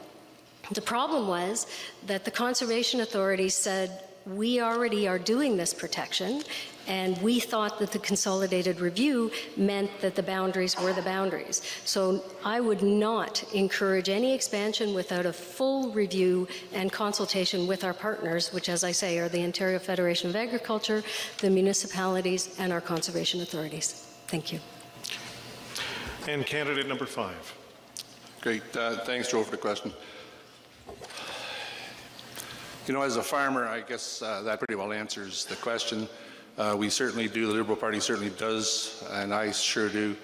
The problem was that the conservation authorities said, we already are doing this protection, and we thought that the consolidated review meant that the boundaries were the boundaries. So I would not encourage any expansion without a full review and consultation with our partners, which, as I say, are the Ontario Federation of Agriculture, the municipalities, and our conservation authorities. Thank you. And candidate number 5. Great. Thanks, Joe, for the question. You know, as a farmer, I guess that pretty well answers the question. We certainly do, the Liberal Party certainly does, and I sure do,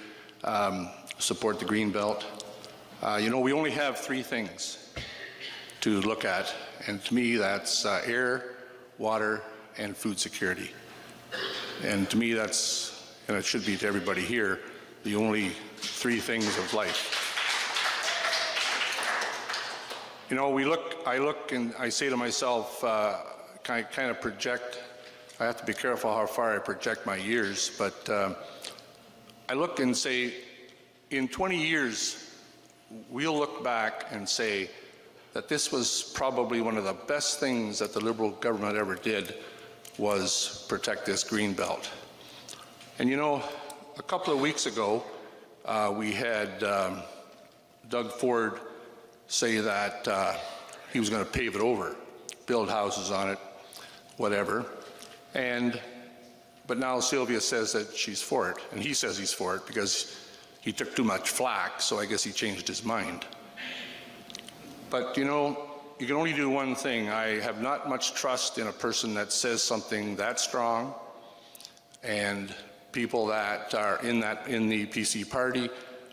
support the Green Belt. You know, we only have 3 things to look at, and to me that's air, water, and food security. And to me that's, and it should be to everybody here, the only 3 things of life. You know, I look and I say to myself, kind of project, I have to be careful how far I project my years, but I look and say, in 20 years, we'll look back and say that this was probably one of the best things that the Liberal government ever did, was protect this Green Belt. And you know, a couple of weeks ago, we had Doug Ford say that he was going to pave it over, build houses on it, whatever. But now Sylvia says that she's for it, and he says he's for it because he took too much flack, so I guess he changed his mind. But you know, you can only do one thing. I have not much trust in a person that says something that strong, and people that are in the PC party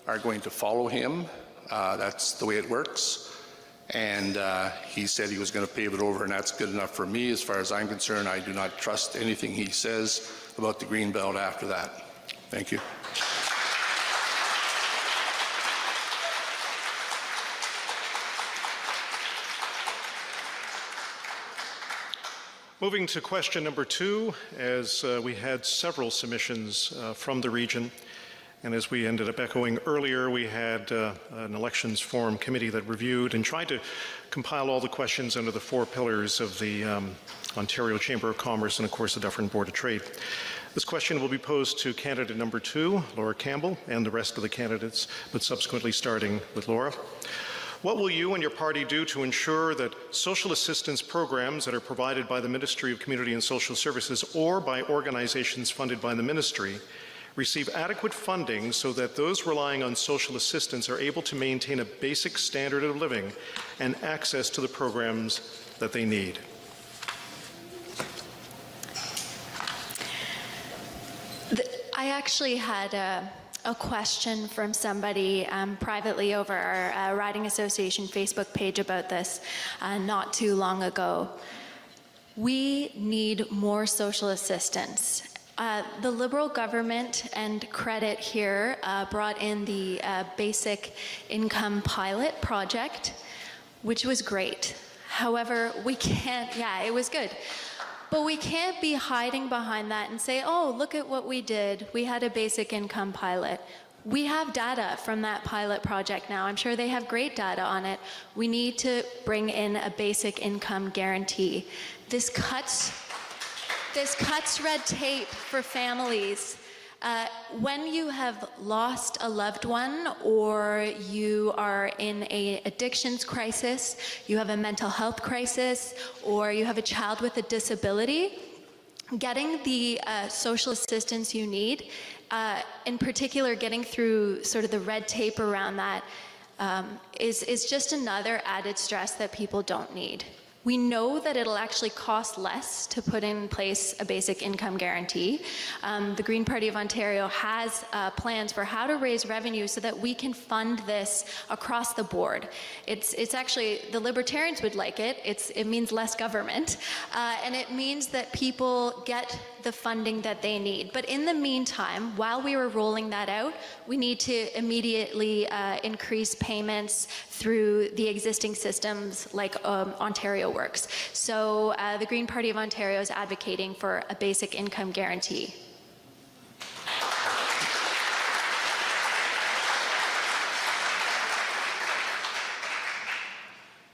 are going to follow him. That's the way it works. And he said he was going to pave it over, and that's good enough for me. As far as I'm concerned, I do not trust anything he says about the Greenbelt after that. Thank you. Moving to question number 2, as we had several submissions from the region, and as we ended up echoing earlier, we had an elections forum committee that reviewed and tried to compile all the questions under the 4 pillars of the Ontario Chamber of Commerce and, of course, the Dufferin Board of Trade. This question will be posed to candidate number 2, Laura Campbell, and the rest of the candidates, but subsequently starting with Laura. What will you and your party do to ensure that social assistance programs that are provided by the Ministry of Community and Social Services or by organizations funded by the ministry receive adequate funding so that those relying on social assistance are able to maintain a basic standard of living and access to the programs that they need? I actually had a question from somebody privately over our Riding Association Facebook page about this not too long ago. We need more social assistance. The Liberal government, and credit here, brought in the basic income pilot project, which was great. However, we can't, it was good. But we can't be hiding behind that and say, oh, look at what we did. We had a basic income pilot. We have data from that pilot project now. I'm sure they have great data on it. We need to bring in a basic income guarantee. This cuts red tape for families. When you have lost a loved one, or you are in an addictions crisis, you have a mental health crisis, or you have a child with a disability, getting the social assistance you need, in particular getting through sort of the red tape around that, is just another added stress that people don't need. We know that it'll actually cost less to put in place a basic income guarantee. The Green Party of Ontario has plans for how to raise revenue so that we can fund this across the board. It's actually, the Libertarians would like it. It means less government, and it means that people get the funding that they need. But in the meantime, while we were rolling that out, we need to immediately increase payments through the existing systems like Ontario works. So the Green Party of Ontario is advocating for a basic income guarantee.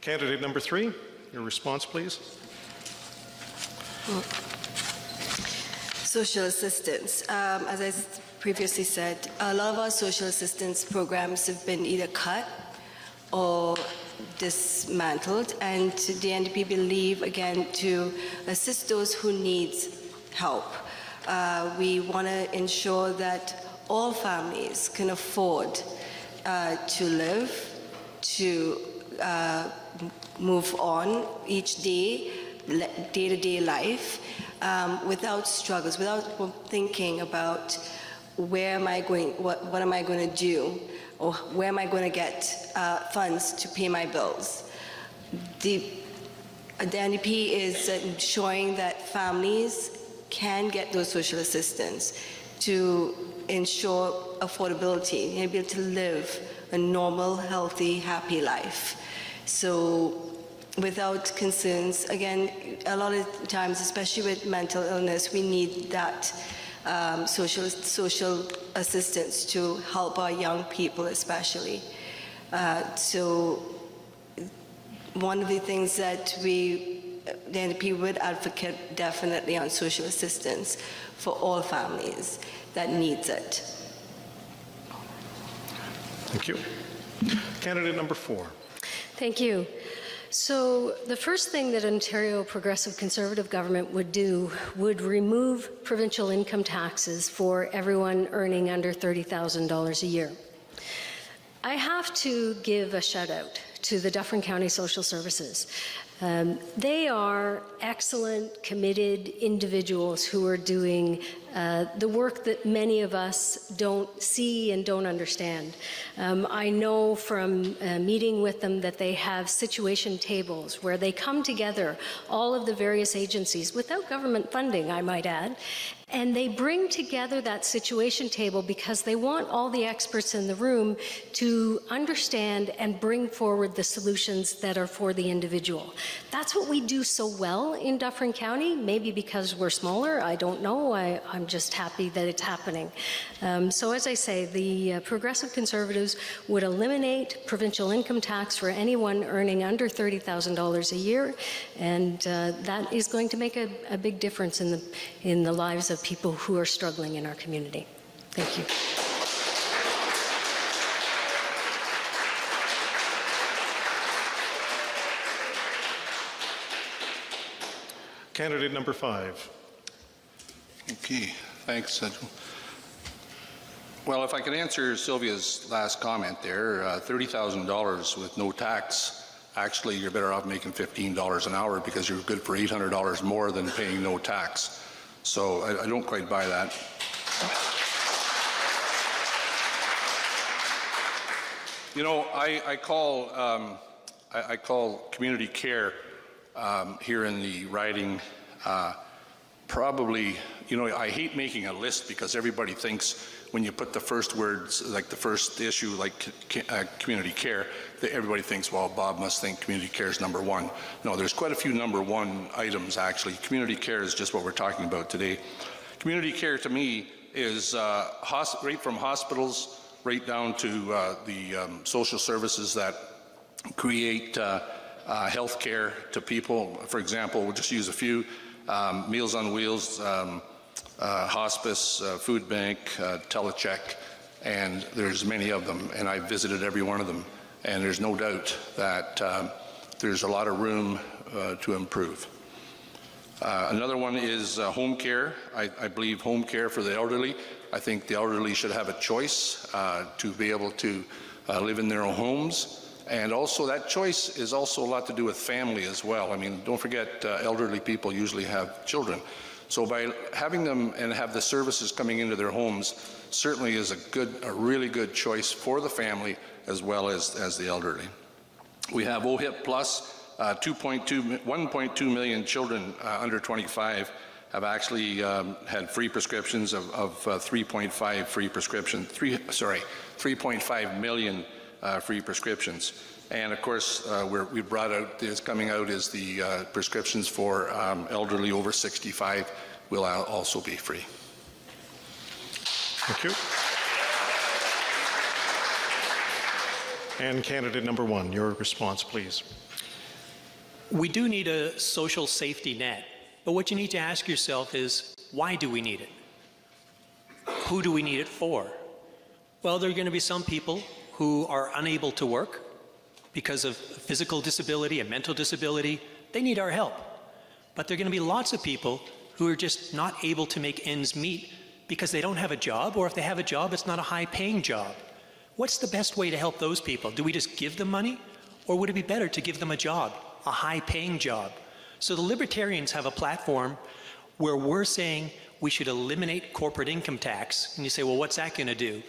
Candidate number 3, your response, please. Social assistance. As I previously said, a lot of our social assistance programs have been either cut or dismantled, and the NDP believe, again, to assist those who need help. We want to ensure that all families can afford to live, to move on each day, day-to-day life, without struggles, without thinking about where am I going, what am I going to do, or where am I going to get funds to pay my bills. The NDP is ensuring that families can get those social assistance to ensure affordability, and be able to live a normal, healthy, happy life. So without concerns, again, a lot of times, especially with mental illness, we need that social assistance to help our young people especially. So one of the things that the NDP would advocate definitely on social assistance for all families that needs it. Thank you. Candidate number 4. Thank you. So the first thing that Ontario Progressive Conservative government would do would remove provincial income taxes for everyone earning under $30,000 a year. I have to give a shout out to the Dufferin County Social Services. They are excellent, committed individuals who are doing the work that many of us don't see and don't understand. I know from meeting with them that they have situation tables where they come together, all of the various agencies, without government funding, I might add, and they bring together that situation table because they want all the experts in the room to understand and bring forward the solutions that are for the individual. That's what we do so well in Dufferin County, maybe because we're smaller, I don't know. I'm just happy that it's happening. So as I say, the Progressive Conservatives would eliminate provincial income tax for anyone earning under $30,000 a year, and that is going to make a big difference in the lives of people who are struggling in our community. Thank you. Candidate number 5. Okay, thanks. Well, if I could answer Sylvia's last comment there, $30,000 with no tax, actually you're better off making $15 an hour because you're good for $800 more than paying no tax. So I don't quite buy that. You know, I call community care here in the riding probably, you know, I hate making a list because everybody thinks when you put the first words, like the first issue, like community care, that everybody thinks, well, Bob must think community care is number 1. No, there's quite a few number 1 items, actually. Community care is just what we're talking about today. Community care, to me, is right from hospitals right down to the social services that create health care to people. For example, we'll just use a few. Meals on Wheels, hospice, food bank, telecheck, and there's many of them, and I visited every one of them, and there's no doubt that there's a lot of room to improve. Another one is home care. I believe home care for the elderly. I think the elderly should have a choice to be able to live in their own homes. And also that choice is also a lot to do with family as well. I mean, don't forget elderly people usually have children. So by having them and have the services coming into their homes certainly is a really good choice for the family as well as the elderly. We have OHIP Plus, 1.2 million children under 25 have actually had free prescriptions of 3.5 free prescriptions, 3.5 million free prescriptions. And of course, we brought out, is coming out is the prescriptions for elderly over 65 will also be free. Thank you. And candidate number 1, your response, please. We do need a social safety net, but what you need to ask yourself is, why do we need it? Who do we need it for? Well, there are going to be some people who are unable to work because of physical disability and mental disability. They need our help. But there are going to be lots of people who are just not able to make ends meet because they don't have a job, or if they have a job, it's not a high-paying job. What's the best way to help those people? Do we just give them money? Or would it be better to give them a job, a high-paying job? So the Libertarians have a platform where we're saying we should eliminate corporate income tax. And you say, well, what's that going to do?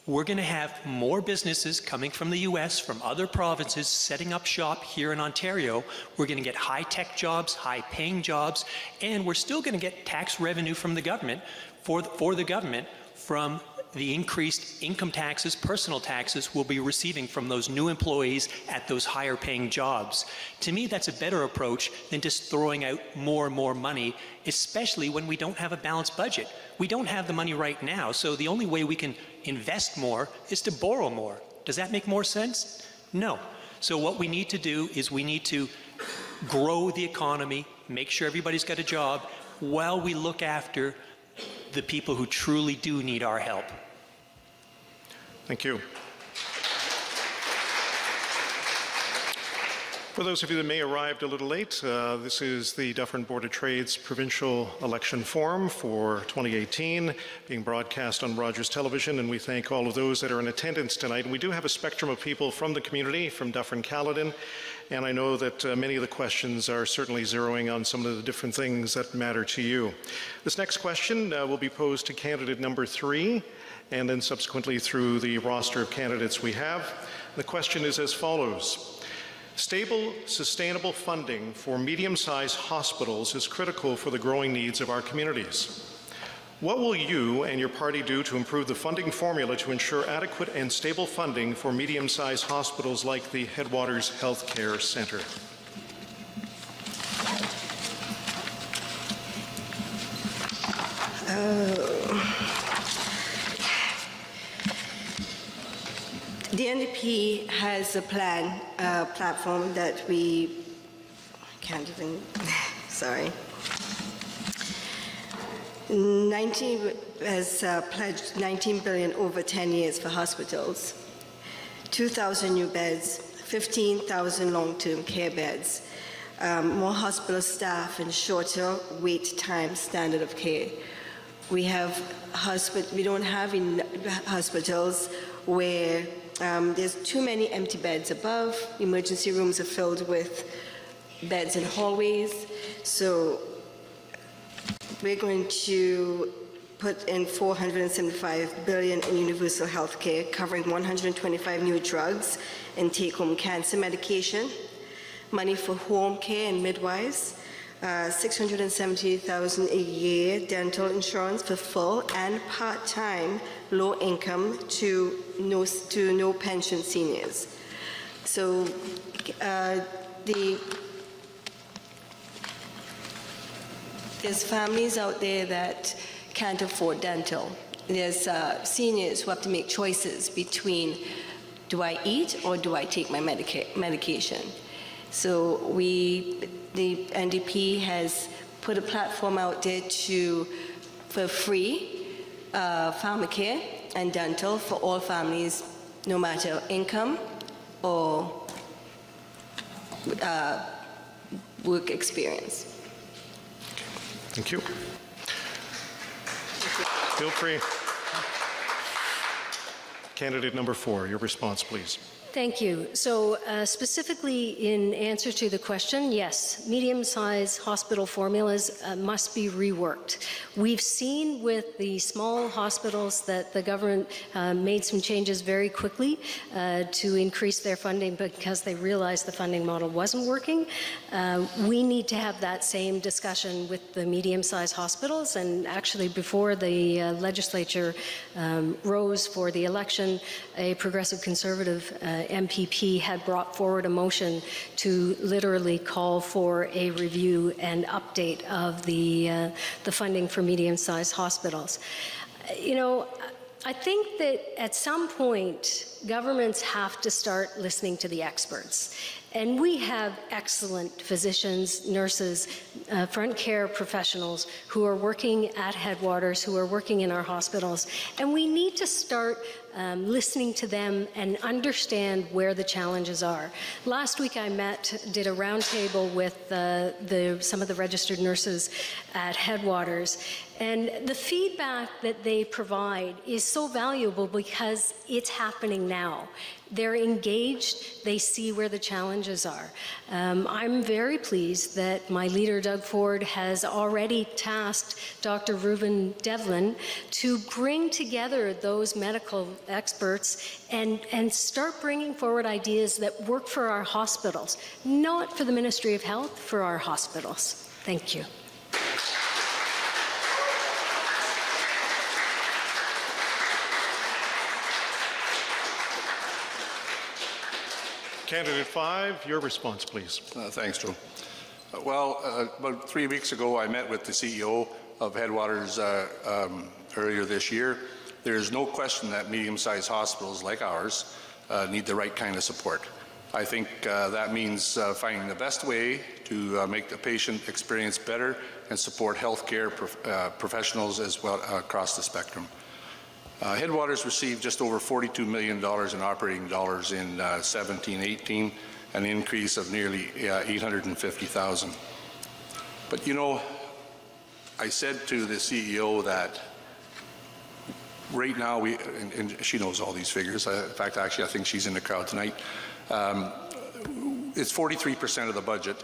We're going to have more businesses coming from the US, from other provinces, setting up shop here in Ontario. We're going to get high-tech jobs, high-paying jobs, and we're still going to get tax revenue from the government, for the government, from the increased income taxes, personal taxes we'll be receiving from those new employees at those higher paying jobs. To me, that's a better approach than just throwing out more and more money, especially when we don't have a balanced budget. We don't have the money right now, so the only way we can invest more is to borrow more. Does that make more sense? No. So what we need to do is we need to grow the economy, make sure everybody's got a job, while we look after the people who truly do need our help. Thank you. For those of you that may have arrived a little late, this is the Dufferin Board of Trade's provincial election forum for 2018, being broadcast on Rogers Television, and we thank all of those that are in attendance tonight. And we do have a spectrum of people from the community, from Dufferin-Caledon, and I know that many of the questions are certainly zeroing on some of the different things that matter to you. This next question will be posed to candidate number 3, and then subsequently through the roster of candidates we have. The question is as follows. Stable, sustainable funding for medium-sized hospitals is critical for the growing needs of our communities. What will you and your party do to improve the funding formula to ensure adequate and stable funding for medium-sized hospitals like the Headwaters Healthcare Centre? The NDP has a plan, platform that we can't even, sorry. 19 has pledged 19 billion over 10 years for hospitals, 2,000 new beds, 15,000 long-term care beds, more hospital staff and shorter wait time standard of care. We don't have hospitals where there's too many empty beds above. Emergency rooms are filled with beds in hallways. So we're going to put in 475 billion in universal health care, covering 125 new drugs and take-home cancer medication, money for home care and midwives, 670,000 a year dental insurance for full and part-time low income to no pension seniors. So there's families out there that can't afford dental. There's seniors who have to make choices between, do I eat or do I take my medication? So the NDP has put a platform out there for free pharmacare and dental for all families, no matter income or work experience. Thank you. Feel free. Candidate number 4, your response, please. Thank you. So specifically in answer to the question, yes, medium-sized hospital formulas must be reworked. We've seen with the small hospitals that the government made some changes very quickly to increase their funding because they realized the funding model wasn't working. We need to have that same discussion with the medium-sized hospitals, and actually before the legislature rose for the election, a progressive conservative MPP had brought forward a motion to literally call for a review and update of the funding for medium-sized hospitals. You know, I think that at some point, governments have to start listening to the experts. And we have excellent physicians, nurses, front care professionals who are working at Headwaters, who are working in our hospitals. And we need to start listening to them and understand where the challenges are. Last week I did a roundtable with some of the registered nurses at Headwaters. And the feedback that they provide is so valuable because it's happening now. They're engaged, they see where the challenges are. I'm very pleased that my leader, Doug Ford, has already tasked Dr. Reuben Devlin to bring together those medical experts and start bringing forward ideas that work for our hospitals, not for the Ministry of Health, for our hospitals. Thank you. Candidate 5, your response, please. Thanks, Joe. About 3 weeks ago, I met with the CEO of Headwaters earlier this year. There is no question that medium-sized hospitals like ours need the right kind of support. I think that means finding the best way to make the patient experience better and support healthcare professionals as well across the spectrum. Headwaters received just over $42 million in operating dollars in 17-18, an increase of nearly 850,000. But you know, I said to the CEO that right now and she knows all these figures. In fact, actually, I think she's in the crowd tonight. It's 43% of the budget,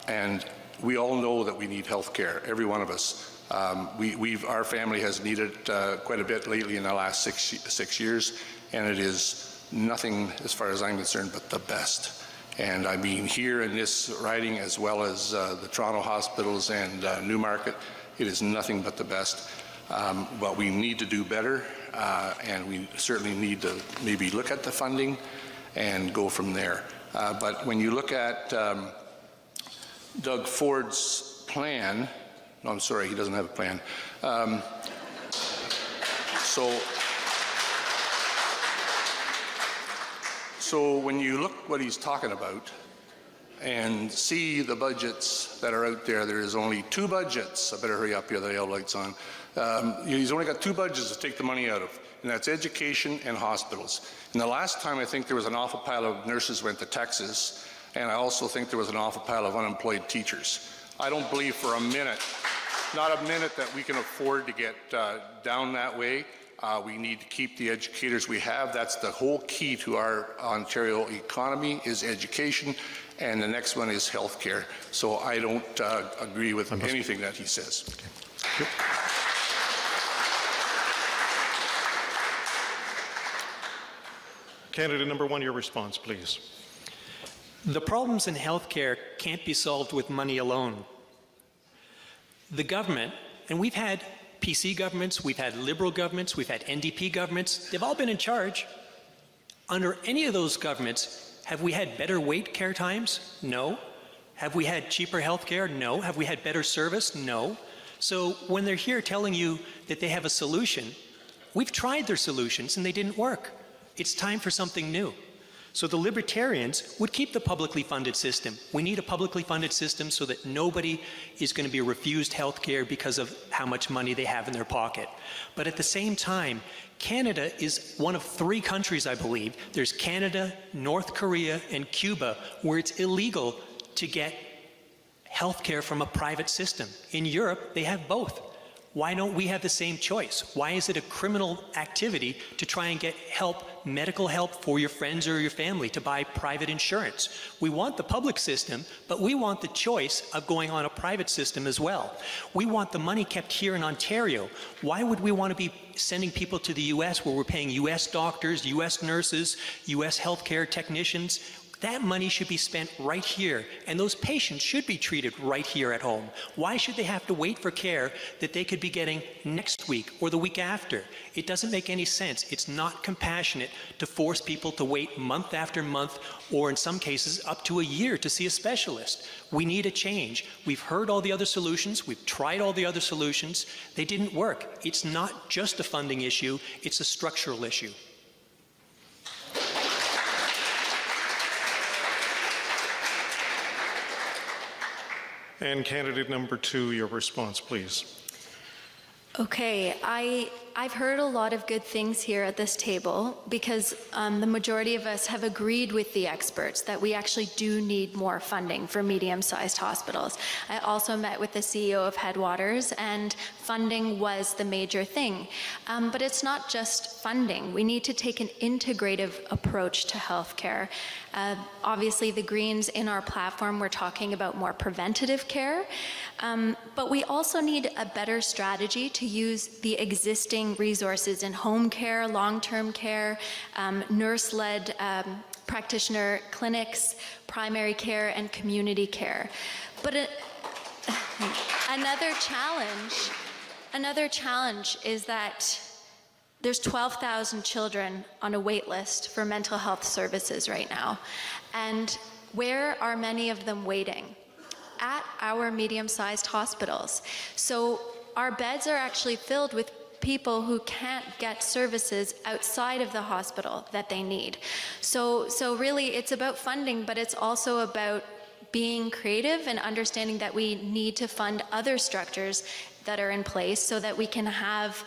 and we all know that we need health care, every one of us. Our family has needed quite a bit lately in the last six years, and it is nothing, as far as I'm concerned, but the best. And I mean, here in this riding, as well as the Toronto hospitals and Newmarket, it is nothing but the best. But we need to do better, and we certainly need to maybe look at the funding and go from there. But when you look at Doug Ford's plan, no, I'm sorry, he doesn't have a plan. So when you look what he's talking about and see the budgets that are out there, there is only 2 budgets. I better hurry up here, the yellow light's on. He's only got 2 budgets to take the money out of, and that's education and hospitals. And the last time I think there was an awful pile of nurses went to Texas, and I also think there was an awful pile of unemployed teachers. I don't believe for a minute, not a minute, that we can afford to get down that way. We need to keep the educators we have. That's the whole key to our Ontario economy, is education, and the next one is healthcare. So I don't agree with anything that he says. Okay. Candidate number 1, your response, please. The problems in healthcare can't be solved with money alone. The government, and we've had PC governments, we've had Liberal governments, we've had NDP governments, they've all been in charge. Under any of those governments, have we had better wait care times? No. Have we had cheaper health care? No. Have we had better service? No. So when they're here telling you that they have a solution, we've tried their solutions and they didn't work. It's time for something new. So the Libertarians would keep the publicly funded system. We need a publicly funded system so that nobody is going to be refused health care because of how much money they have in their pocket. But at the same time, Canada is one of 3 countries, I believe. There's Canada, North Korea, and Cuba, where it's illegal to get health care from a private system. In Europe, they have both. Why don't we have the same choice? Why is it a criminal activity to try and get help, medical help for your friends or your family, to buy private insurance? We want the public system, but we want the choice of going on a private system as well. We want the money kept here in Ontario. Why would we want to be sending people to the US where we're paying US doctors, US nurses, US healthcare technicians? That money should be spent right here, and those patients should be treated right here at home. Why should they have to wait for care that they could be getting next week or the week after? It doesn't make any sense. It's not compassionate to force people to wait month after month, or in some cases up to a year, to see a specialist. We need a change. We've heard all the other solutions. We've tried all the other solutions. They didn't work. It's not just a funding issue. It's a structural issue. And candidate number 2, your response, please. Okay, I've heard a lot of good things here at this table, because the majority of us have agreed with the experts that we actually do need more funding for medium-sized hospitals. I also met with the CEO of Headwaters, and funding was the major thing. But it's not just funding. We need to take an integrative approach to healthcare. Obviously, the Greens in our platform, we're talking about more preventative care, but we also need a better strategy to use the existing resources in home care, long-term care, nurse-led practitioner clinics, primary care, and community care. But another challenge is that there's 12,000 children on a wait list for mental health services right now. And where are many of them waiting? At our medium-sized hospitals. So our beds are actually filled with people who can't get services outside of the hospital that they need. So really it's about funding, but it's also about being creative and understanding that we need to fund other structures that are in place so that we can have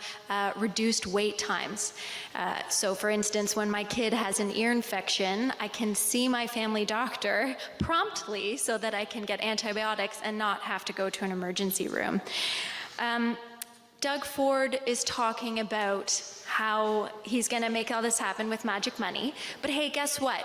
reduced wait times. So for instance, when my kid has an ear infection, I can see my family doctor promptly so that I can get antibiotics and not have to go to an emergency room. Doug Ford is talking about how he's going to make all this happen with magic money. But hey, guess what?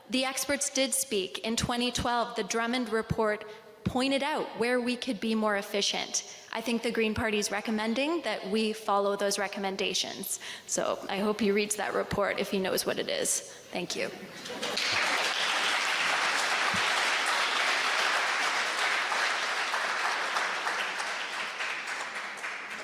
The experts did speak. In 2012, the Drummond report pointed out where we could be more efficient. I think the Green Party is recommending that we follow those recommendations. So I hope he reads that report if he knows what it is. Thank you.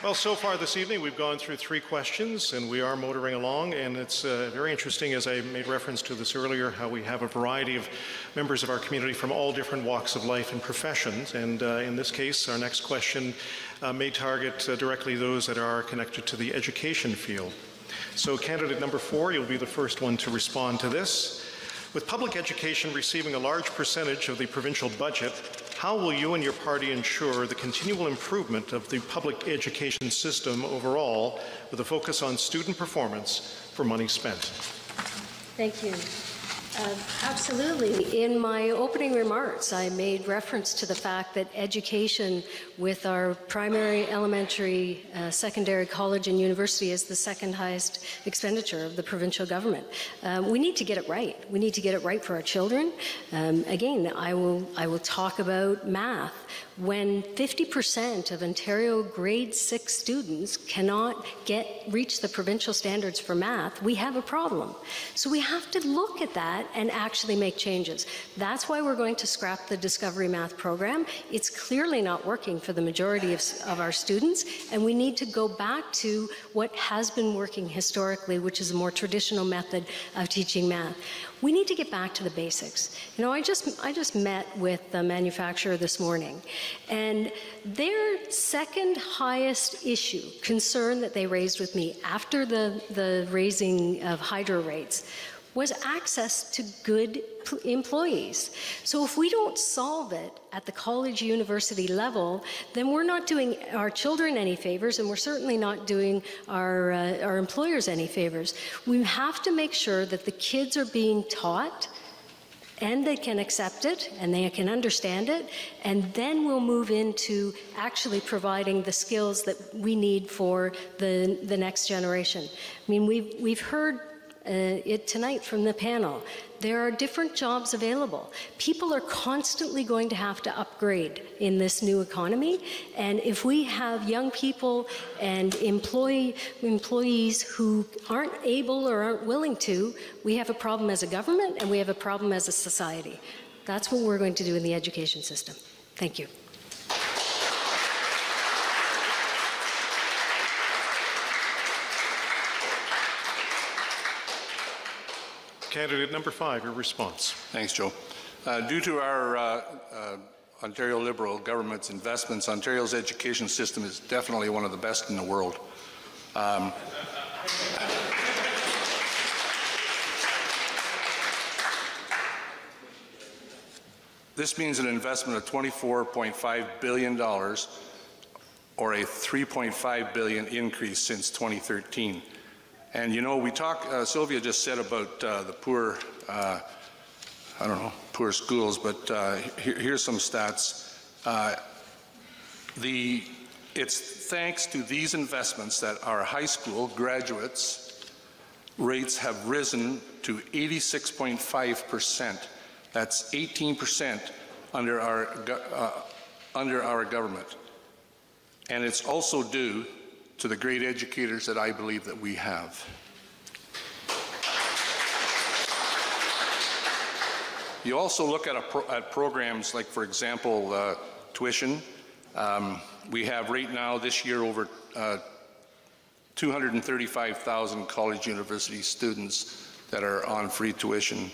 Well, so far this evening, we've gone through 3 questions, and we are motoring along, and it's very interesting, as I made reference to this earlier, how we have a variety of members of our community from all different walks of life and professions, and in this case, our next question may target directly those that are connected to the education field. So candidate number 4, you'll be the first one to respond to this. With public education receiving a large percentage of the provincial budget, how will you and your party ensure the continual improvement of the public education system overall with a focus on student performance for money spent? Thank you. Absolutely. In my opening remarks, I made reference to the fact that education with our primary, elementary, secondary, college, and university is the second highest expenditure of the provincial government. We need to get it right. We need to get it right for our children. Again, I will talk about math. When 50% of Ontario grade 6 students cannot reach the provincial standards for math, we have a problem. So we have to look at that and actually make changes. That's why we're going to scrap the Discovery Math program. It's clearly not working for the majority of our students, and we need to go back to what has been working historically, which is a more traditional method of teaching math. We need to get back to the basics. You know, I just met with the manufacturer this morning, and their second highest concern that they raised with me after the raising of hydro rates was access to good employees. So if we don't solve it at the college university level, then we're not doing our children any favors, and we're certainly not doing our employers any favors. We have to make sure that the kids are being taught and they can accept it and they can understand it, and then we'll move into actually providing the skills that we need for the next generation. I mean, we've heard it tonight from the panel. There are different jobs available. People are constantly going to have to upgrade in this new economy, and if we have young people and employees who aren't able or aren't willing to, we have a problem as a government and we have a problem as a society. That's what we're going to do in the education system. Thank you. Candidate number 5, your response. Thanks, Joe. Due to our Ontario Liberal government's investments, Ontario's education system is definitely one of the best in the world. This means an investment of $24.5 billion, or a $3.5 billion increase since 2013. And you know, we Sylvia just said about the poor, poor schools, but here's some stats. It's thanks to these investments that our high school graduates rates have risen to 86.5%. That's 18% under our government. And it's also due to the great educators that I believe that we have. You also look at programs like, for example, tuition. We have right now this year over 235,000 college university students that are on free tuition.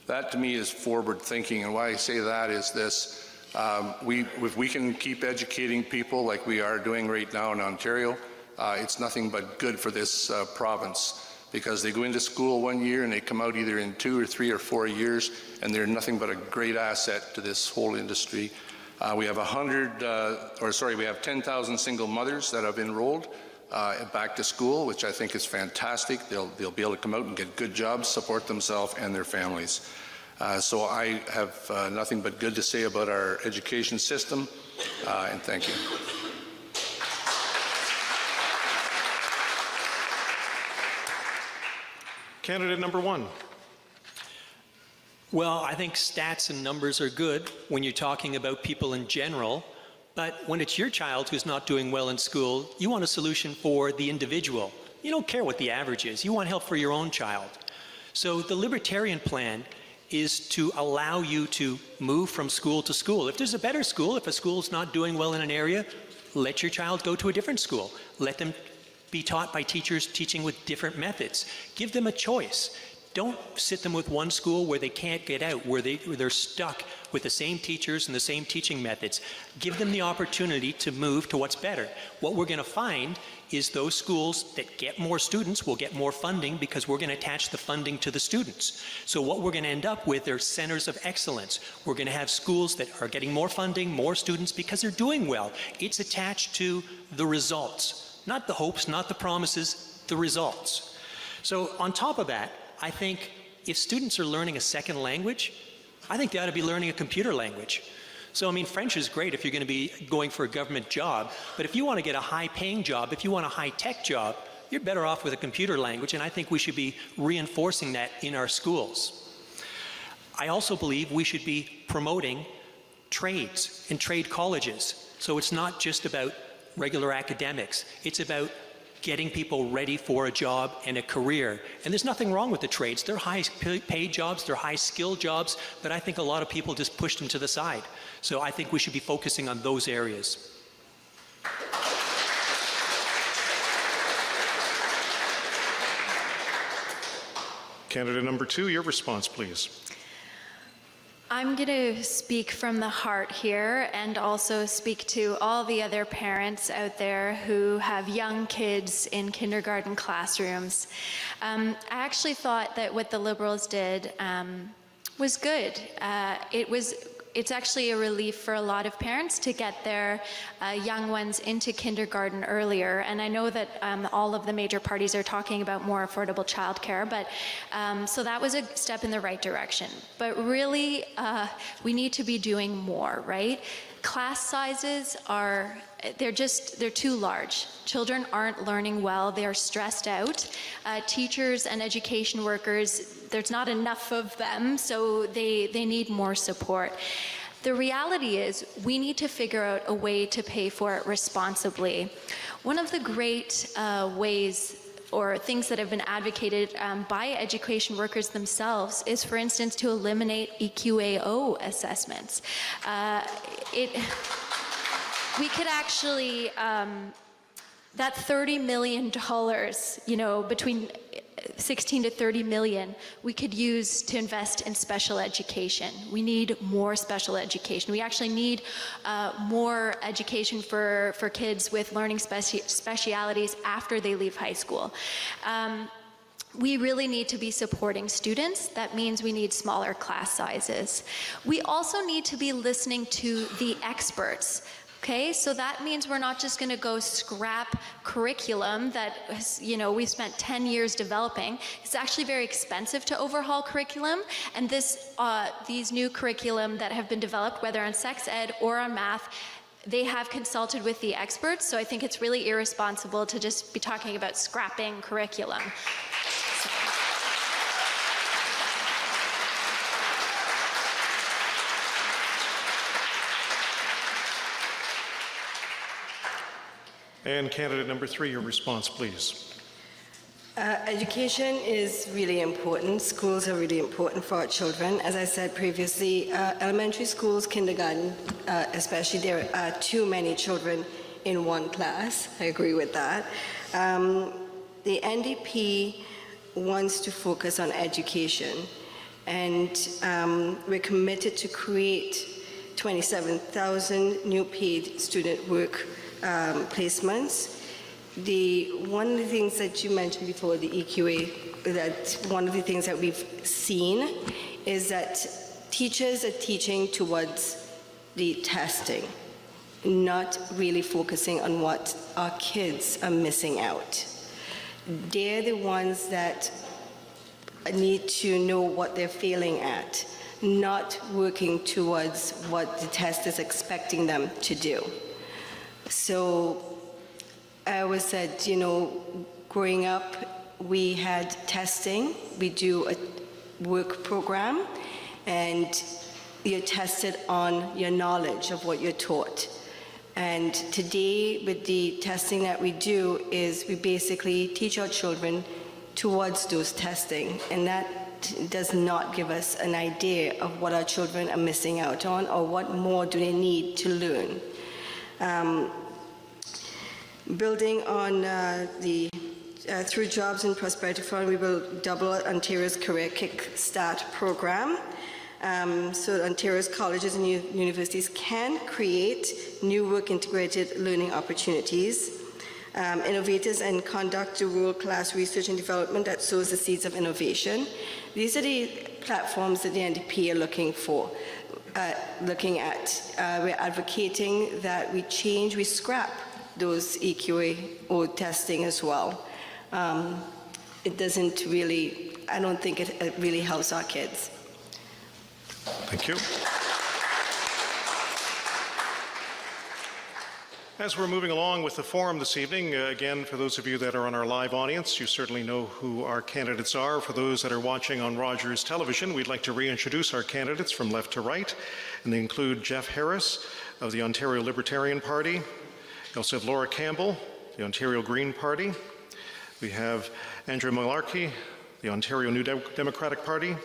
That to me is forward thinking, and why I say that is this. If we can keep educating people like we are doing right now in Ontario, it's nothing but good for this province. because they go into school 1 year and they come out either in 2 or 3 or 4 years, and they're nothing but a great asset to this whole industry. We have 10,000 single mothers that have enrolled back to school, which I think is fantastic. They'll be able to come out and get good jobs, support themselves and their families. So I have nothing but good to say about our education system, and thank you. Candidate number 1. Well, I think stats and numbers are good when you're talking about people in general, but when it's your child who's not doing well in school, you want a solution for the individual. You don't care what the average is. You want help for your own child. So the libertarian plan is to allow you to move from school to school. If there's a better school, if a school's not doing well in an area, let your child go to a different school. Let them be taught by teachers teaching with different methods. Give them a choice. Don't sit them with one school where they can't get out, where they're stuck with the same teachers and the same teaching methods. Give them the opportunity to move to what's better. What we're going to find is those schools that get more students will get more funding because we're going to attach the funding to the students. So what we're going to end up with are centers of excellence. We're going to have schools that are getting more funding, more students because they're doing well. It's attached to the results, not the hopes, not the promises, the results. So on top of that, I think if students are learning a second language, I think they ought to be learning a computer language. So, I mean, French is great if you're going to be going for a government job, but if you want to get a high-paying job, if you want a high-tech job, you're better off with a computer language, and I think we should be reinforcing that in our schools. I also believe we should be promoting trades and trade colleges. So it's not just about regular academics. It's about getting people ready for a job and a career. And there's nothing wrong with the trades. They're high-paid jobs, they're high-skilled jobs, but I think a lot of people just pushed them to the side. So I think we should be focusing on those areas. Candidate number 2, your response, please. I'm going to speak from the heart here and also speak to all the other parents out there who have young kids in kindergarten classrooms. I actually thought that what the Liberals did was good. It's actually a relief for a lot of parents to get their young ones into kindergarten earlier. And I know that all of the major parties are talking about more affordable childcare, but so that was a step in the right direction. But really, we need to be doing more, right? Class sizes they're too large. Children aren't learning well, they're stressed out. Teachers and education workers, there's not enough of them, so they need more support. The reality is we need to figure out a way to pay for it responsibly. One of the great ways or things that have been advocated by education workers themselves is, for instance, to eliminate EQAO assessments. We could actually, that $30 million, between 16 to 30 million, we could use to invest in special education. We need more special education. We actually need more education for kids with learning specialities after they leave high school. We really need to be supporting students. That means we need smaller class sizes. We also need to be listening to the experts. Okay, so that means we're not just going to go scrap curriculum that we've spent 10 years developing. It's actually very expensive to overhaul curriculum, and these new curriculum that have been developed, whether on sex ed or on math, they have consulted with the experts, so I think it's really irresponsible to just be talking about scrapping curriculum. And candidate number 3, your response, please. Education is really important. Schools are really important for our children. As I said previously, elementary schools, kindergarten, especially, there are too many children in one class. I agree with that. The NDP wants to focus on education, and we're committed to create 27,000 new paid student work placements. one of the things that you mentioned before, the EQA, that one of the things that we've seen is that teachers are teaching towards the testing, not really focusing on what our kids are missing out. They're the ones that need to know what they're failing at, not working towards what the test is expecting them to do. So I always said, you know, growing up, we had testing. We do a work program, and you're tested on your knowledge of what you're taught. And today, with the testing that we do, is we basically teach our children towards those testing, and that does not give us an idea of what our children are missing out on or what more do they need to learn. Building on through Jobs and Prosperity Fund, we will double Ontario's Career Kickstart program. So Ontario's colleges and universities can create new work-integrated learning opportunities. Innovators and conduct world-class research and development that sows the seeds of innovation. These are the platforms that the NDP are looking at. We're advocating that we scrap those EQA or testing as well. It doesn't really, I don't think it really helps our kids. Thank you. As we're moving along with the forum this evening, again, for those of you that are on our live audience, you certainly know who our candidates are. For those that are watching on Rogers Television, we'd like to reintroduce our candidates from left to right, and they include Jeff Harris of the Ontario Libertarian Party. We also have Laura Campbell, the Ontario Green Party. We have Andrea Malarkey, the Ontario New Democratic Party.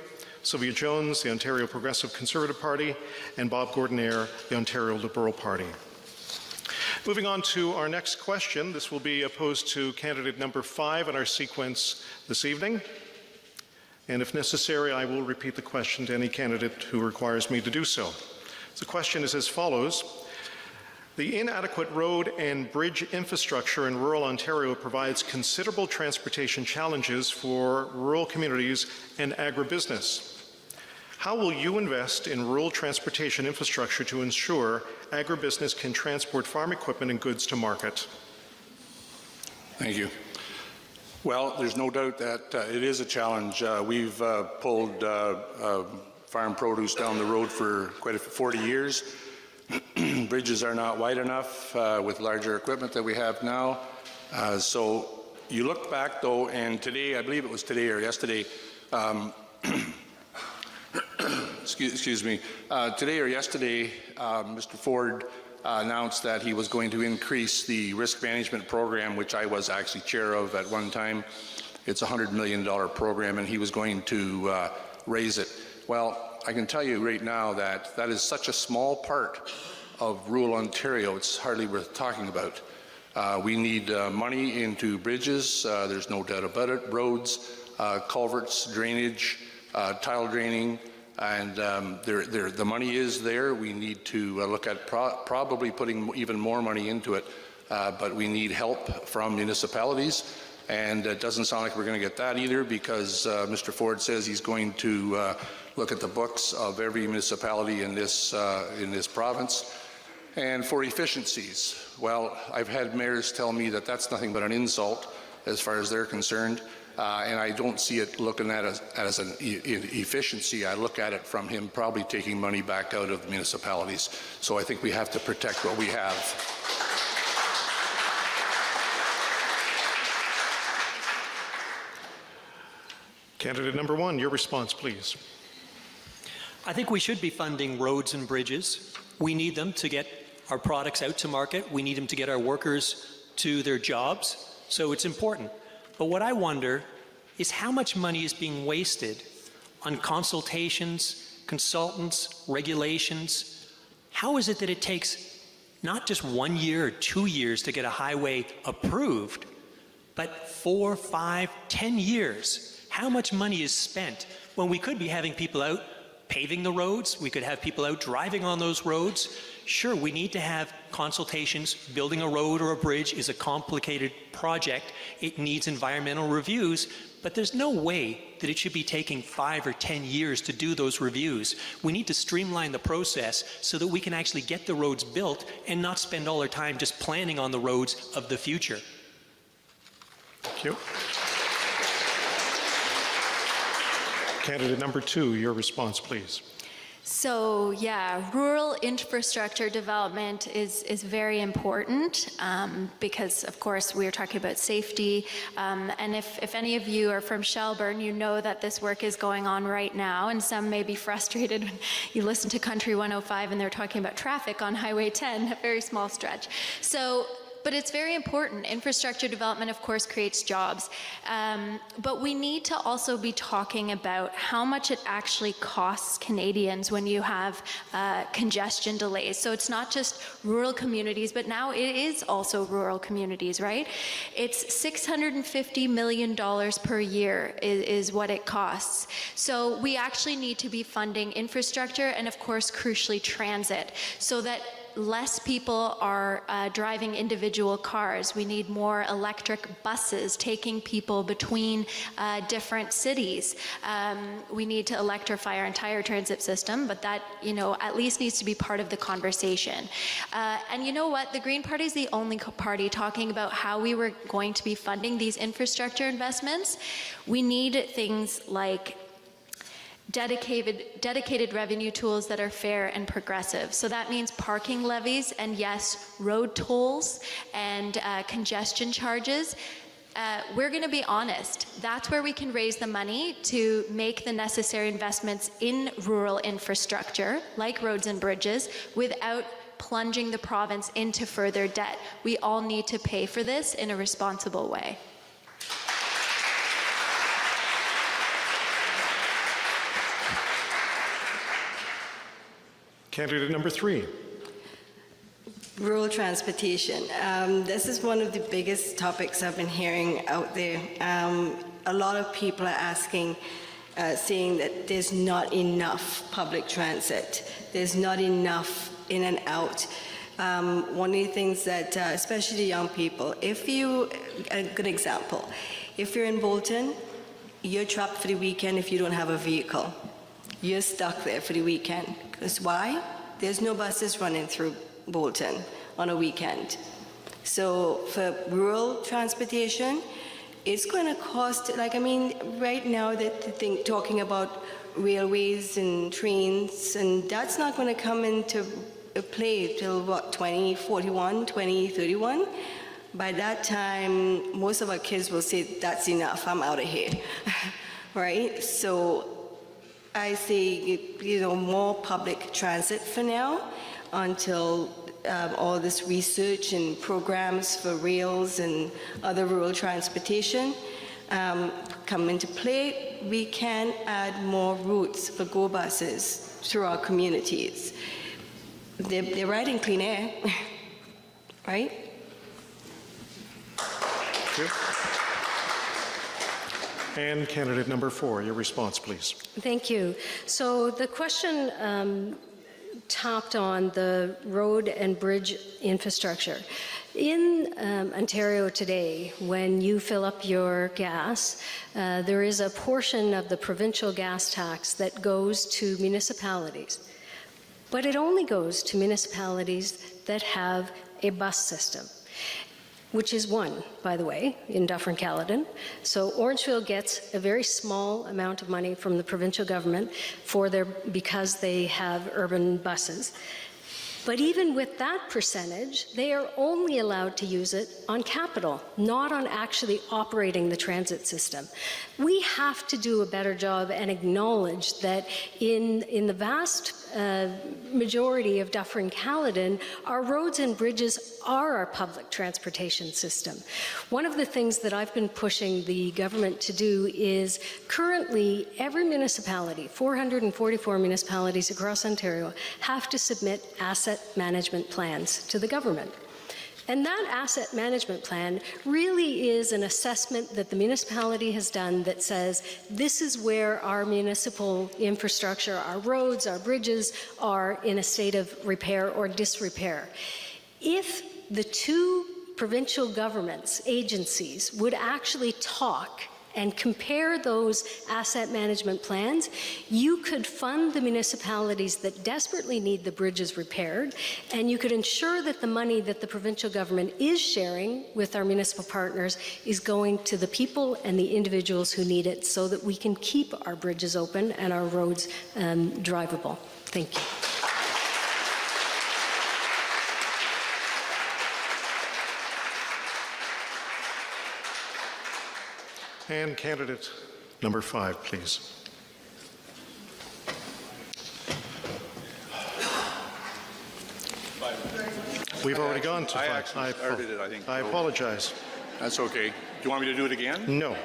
Sylvia Jones, the Ontario Progressive Conservative Party, and Bob Gordon Ere, the Ontario Liberal Party. Moving on to our next question, this will be posed to candidate number 5 in our sequence this evening. And if necessary, I will repeat the question to any candidate who requires me to do so. The question is as follows. The inadequate road and bridge infrastructure in rural Ontario provides considerable transportation challenges for rural communities and agribusiness. How will you invest in rural transportation infrastructure to ensure agribusiness can transport farm equipment and goods to market? Thank you. Well, there's no doubt that it is a challenge. We've pulled farm produce down the road for quite 40 years. Bridges are not wide enough with larger equipment that we have now. So you look back though, and today, I believe it was today or yesterday, excuse me, today or yesterday, Mr. Ford announced that he was going to increase the risk management program, which I was actually chair of at one time. It's a $100 million program, and he was going to raise it. Well, I can tell you right now that that is such a small part of rural Ontario, it's hardly worth talking about. We need money into bridges, there's no doubt about it, roads, culverts, drainage, tile draining, and the money is there. We need to look at probably putting even more money into it, but we need help from municipalities, and it doesn't sound like we're going to get that either, because Mr. Ford says he's going to look at the books of every municipality in this province. And for efficiencies, well, I've had mayors tell me that that's nothing but an insult as far as they're concerned. And I don't see it looking at it as an efficiency. I look at it from him probably taking money back out of the municipalities. So I think we have to protect what we have. Candidate number 1, your response, please. I think we should be funding roads and bridges. We need them to get our products out to market. We need them to get our workers to their jobs. So it's important. But what I wonder is how much money is being wasted on consultations, consultants, regulations. How is it that it takes not just 1 year or 2 years to get a highway approved, but 4, 5, 10 years? How much money is spent when we could be having people out paving the roads. We could have people out driving on those roads. Sure, we need to have consultations. Building a road or a bridge is a complicated project. It needs environmental reviews, but there's no way that it should be taking 5 or 10 years to do those reviews. We need to streamline the process so that we can actually get the roads built and not spend all our time just planning on the roads of the future. Thank you. Candidate number 2, your response, please. So yeah, rural infrastructure development is very important because, of course, we are talking about safety. And if any of you are from Shelburne, you know that this work is going on right now, and some may be frustrated when you listen to Country 105 and they're talking about traffic on Highway 10, a very small stretch. But it's very important. Infrastructure development, of course, creates jobs. But we need to also be talking about how much it actually costs Canadians when you have congestion delays. So it's not just rural communities, but now it is also rural communities, right? It's $650 million per year is what it costs. So we actually need to be funding infrastructure and, of course, crucially transit, so that less people are driving individual cars. We need more electric buses taking people between different cities. We need to electrify our entire transit system, but that, at least needs to be part of the conversation. And you know what? The Green Party is the only party talking about how we were going to be funding these infrastructure investments. We need things like dedicated revenue tools that are fair and progressive. So that means parking levies and, yes, road tolls and congestion charges. We're going to be honest. That's where we can raise the money to make the necessary investments in rural infrastructure, like roads and bridges, without plunging the province into further debt. We all need to pay for this in a responsible way. Candidate number 3. Rural transportation. This is one of the biggest topics I've been hearing out there. A lot of people are asking, saying that there's not enough public transit. There's not enough in and out. One of the things that, especially the young people, a good example, if you're in Bolton, you're trapped for the weekend if you don't have a vehicle. You're stuck there for the weekend. Because why? There's no buses running through Bolton on a weekend. So for rural transportation, it's going to cost, right now they're talking about railways and trains, and that's not going to come into play till what, 2041, 2031? By that time, most of our kids will say, that's enough, I'm out of here, right? So I say, more public transit for now until all this research and programs for rails and other rural transportation come into play. We can add more routes for go buses through our communities. They're riding clean air, right? Thank you. And candidate number 4, your response, please. Thank you. So the question tapped on the road and bridge infrastructure. In Ontario today, when you fill up your gas, there is a portion of the provincial gas tax that goes to municipalities. But it only goes to municipalities that have a bus system, which is one, by the way, in Dufferin-Caledon. So Orangeville gets a very small amount of money from the provincial government because they have urban buses. But even with that percentage, they are only allowed to use it on capital, not on actually operating the transit system. We have to do a better job and acknowledge that in the vast majority of Dufferin-Caledon, our roads and bridges are our public transportation system. One of the things that I've been pushing the government to do is currently every municipality, 444 municipalities across Ontario, have to submit asset management plans to the government. And that asset management plan really is an assessment that the municipality has done that says this is where our municipal infrastructure, our roads, our bridges are in a state of repair or disrepair. If the two provincial governments, agencies, would actually talk and compare those asset management plans, you could fund the municipalities that desperately need the bridges repaired, and you could ensure that the money that the provincial government is sharing with our municipal partners is going to the people and the individuals who need it so that we can keep our bridges open and our roads drivable. Thank you. And candidate number 5, please. We've already gone to 5. I actually started it, I think. I apologize. That's okay. Do you want me to do it again? No.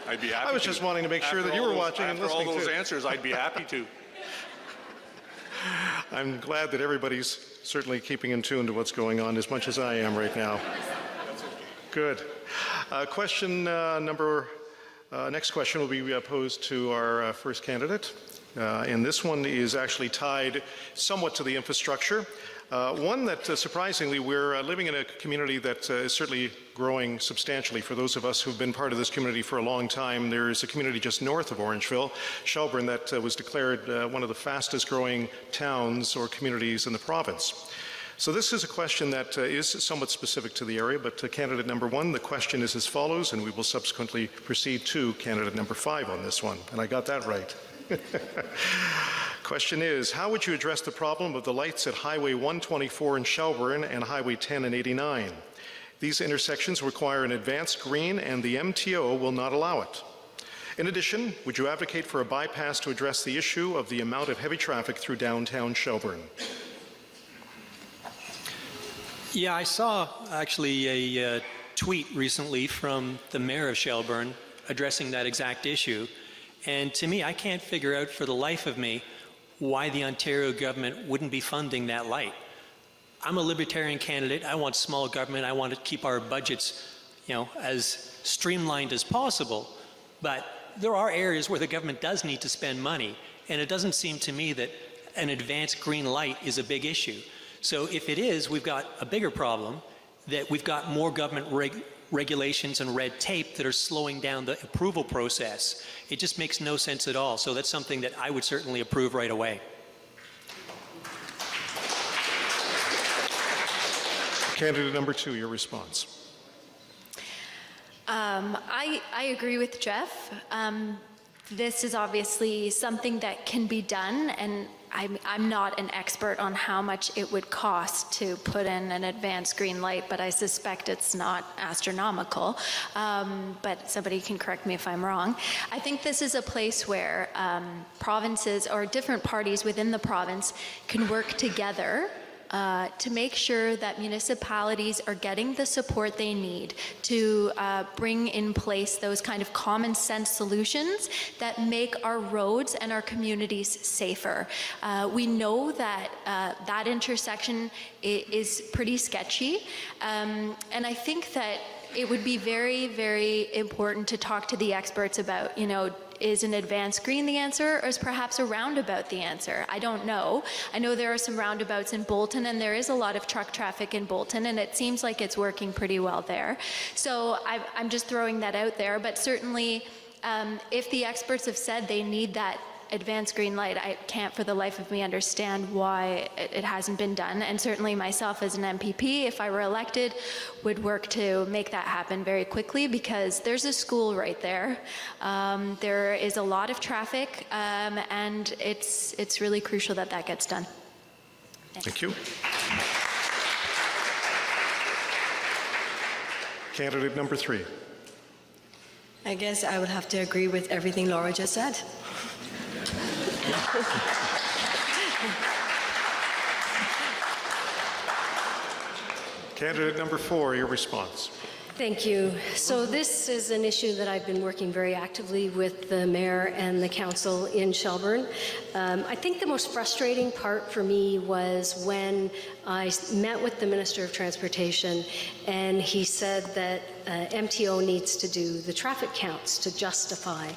I'd be happy I was just wanting to make sure that you were watching and listening too. After all those too. answers, I'd be happy to. I'm glad that everybody's certainly keeping in tune to what's going on as much as I am right now. Good. Next question will be posed to our first candidate. And this one is actually tied somewhat to the infrastructure. One that, surprisingly, we're living in a community that is certainly growing substantially. For those of us who've been part of this community for a long time, there's a community just north of Orangeville, Shelburne, that was declared one of the fastest growing towns or communities in the province. So this is a question that is somewhat specific to the area, but candidate number 1, the question is as follows, and we will subsequently proceed to candidate number 5 on this one. And I got that right. Question is, how would you address the problem of the lights at Highway 124 in Shelburne and Highway 10 and 89? These intersections require an advanced green and the MTO will not allow it. In addition, would you advocate for a bypass to address the issue of the amount of heavy traffic through downtown Shelburne? Yeah, I saw actually a tweet recently from the mayor of Shelburne addressing that exact issue. And to me, I can't figure out for the life of me why the Ontario government wouldn't be funding that light. I'm a libertarian candidate. I want small government. I want to keep our budgets, as streamlined as possible. But there are areas where the government does need to spend money. And it doesn't seem to me that an advanced green light is a big issue. So if it is, we've got a bigger problem, that we've got more government regulations and red tape that are slowing down the approval process. It just makes no sense at all. So that's something that I would certainly approve right away. Candidate number 2, your response. I agree with Jeff. This is obviously something that can be done, and I'm not an expert on how much it would cost to put in an advanced green light, but I suspect it's not astronomical. But somebody can correct me if I'm wrong. I think this is a place where provinces or different parties within the province can work together to make sure that municipalities are getting the support they need to bring in place those kind of common sense solutions that make our roads and our communities safer. We know that that intersection is pretty sketchy, and I think that it would be very, very important to talk to the experts about, is an advanced green the answer, or is perhaps a roundabout the answer? I don't know. I know there are some roundabouts in Bolton, and there is a lot of truck traffic in Bolton, and it seems like it's working pretty well there. So I'm just throwing that out there, but certainly if the experts have said they need that advanced green light, I can't for the life of me understand why it hasn't been done. And certainly myself as an MPP, if I were elected, would work to make that happen very quickly, because there's a school right there. There is a lot of traffic, and it's really crucial that that gets done. Thank you. Candidate number 3. I guess I would have to agree with everything Laura just said. Candidate number 4, your response. Thank you. So this is an issue that I've been working very actively with the mayor and the council in Shelburne. I think the most frustrating part for me was when I met with the Minister of Transportation and he said that MTO needs to do the traffic counts to justify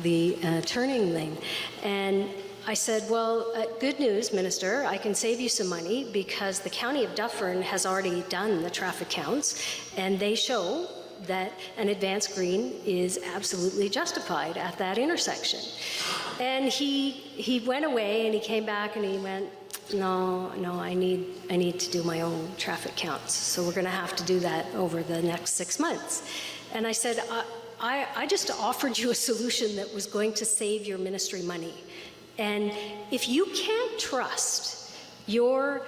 the turning lane. And I said, well, good news, Minister, I can save you some money because the County of Dufferin has already done the traffic counts and they show that an advanced green is absolutely justified at that intersection. And he went away and he came back and he went, no, I need to do my own traffic counts. So we're gonna have to do that over the next 6 months. And I said, I just offered you a solution that was going to save your ministry money. And if you can't trust your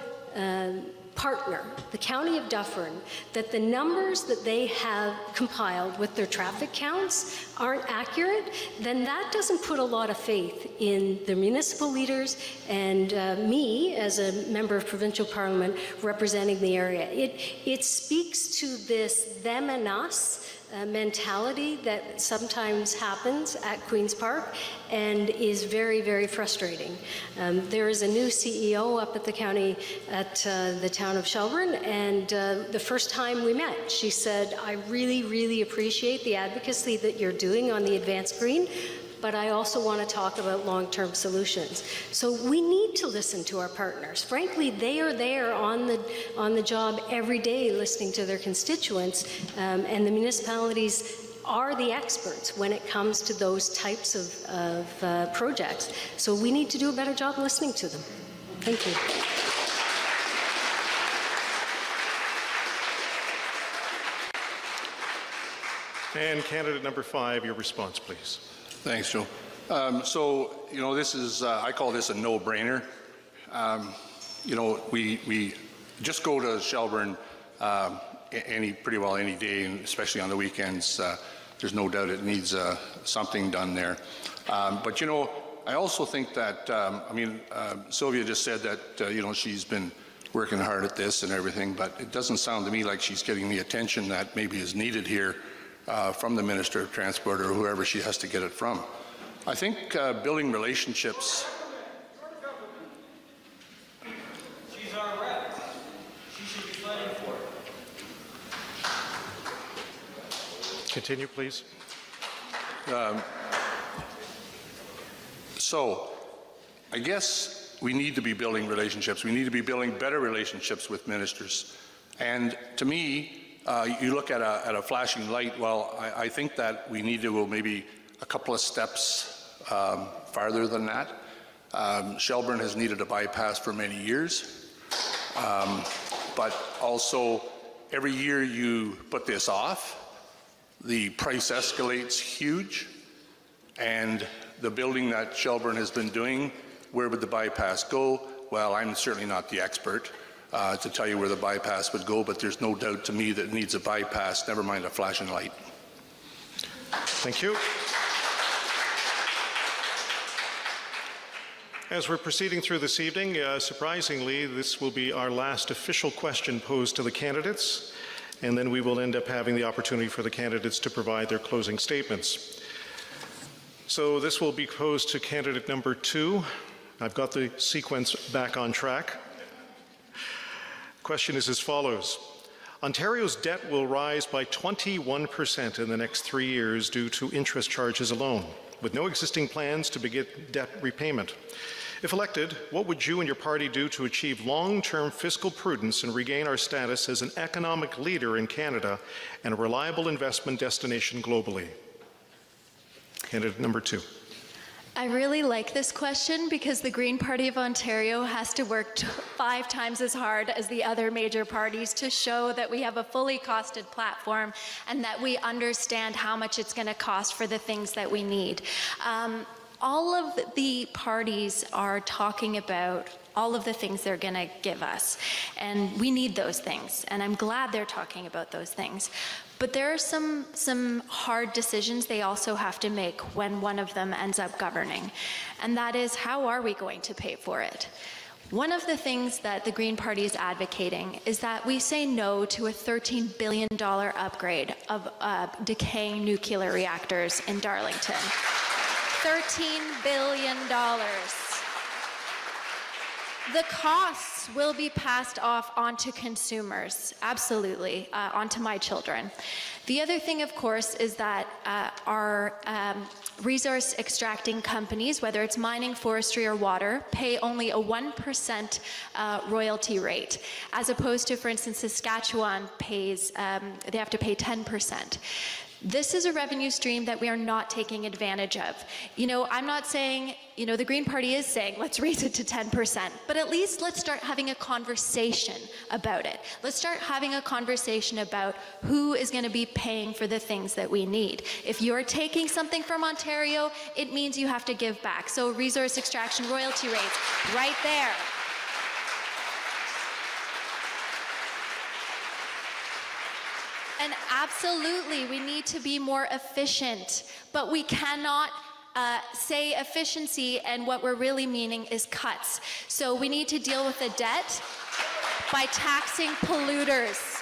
partner, the County of Dufferin, that the numbers that they have compiled with their traffic counts aren't accurate, then that doesn't put a lot of faith in the municipal leaders and me as a member of provincial parliament representing the area. It speaks to this them and us mentality that sometimes happens at Queen's Park and is very, very frustrating. There is a new CEO up at the county, at the town of Shelburne, and the first time we met, she said, I really, really appreciate the advocacy that you're doing on the advanced green, but I also want to talk about long-term solutions. So we need to listen to our partners. Frankly, they are there on the job every day listening to their constituents, and the municipalities are the experts when it comes to those types of projects. So we need to do a better job listening to them. Thank you. And candidate number 5, your response, please. Thanks, Joe. So, you know, this is, I call this a no-brainer. You know, we just go to Shelburne pretty well any day, and especially on the weekends. There's no doubt it needs something done there. But, you know, I also think that, Sylvia just said that, you know, she's been working hard at this and everything, but it doesn't sound to me like she's getting the attention that maybe is needed here from the Minister of Transport or whoever she has to get it from. I think building relationships. She's our rep. She should be fighting for it. Continue, please. So, I guess we need to be building relationships. We need to be building better relationships with ministers. And to me, you look at a flashing light, well, I think that we need to go maybe a couple of steps farther than that. Shelburne has needed a bypass for many years, but also every year you put this off, the price escalates huge, and the building that Shelburne has been doing, where would the bypass go? Well, I'm certainly not the expert to tell you where the bypass would go, but there's no doubt to me that it needs a bypass, never mind a flashing light. Thank you. As we're proceeding through this evening, surprisingly, this will be our last official question posed to the candidates, and then we will end up having the opportunity for the candidates to provide their closing statements. So this will be posed to candidate number 2. I've got the sequence back on track. Question is as follows. Ontario's debt will rise by 21% in the next 3 years due to interest charges alone, with no existing plans to begin debt repayment. If elected, what would you and your party do to achieve long-term fiscal prudence and regain our status as an economic leader in Canada and a reliable investment destination globally? Candidate number 2. I really like this question because the Green Party of Ontario has to work 5 times as hard as the other major parties to show that we have a fully costed platform and that we understand how much it's going to cost for the things that we need. All of the parties are talking about all of the things they're going to give us, and we need those things, and I'm glad they're talking about those things. But there are some hard decisions they also have to make when one of them ends up governing, and that is, how are we going to pay for it? One of the things that the Green Party is advocating is that we say no to a $13 billion upgrade of decaying nuclear reactors in Darlington. $13 billion. The costs will be passed off onto consumers, absolutely, onto my children. The other thing, of course, is that our resource extracting companies, whether it's mining, forestry, or water, pay only a 1% royalty rate, as opposed to, for instance, Saskatchewan pays, they have to pay 10%. This is a revenue stream that we are not taking advantage of. You know, I'm not saying, you know, the Green Party is saying, let's raise it to 10%, but at least let's start having a conversation about it. Let's start having a conversation about who is going to be paying for the things that we need. If you're taking something from Ontario, it means you have to give back. So resource extraction royalty rates, right there. And absolutely, we need to be more efficient, but we cannot say efficiency and what we're really meaning is cuts. So we need to deal with the debt by taxing polluters,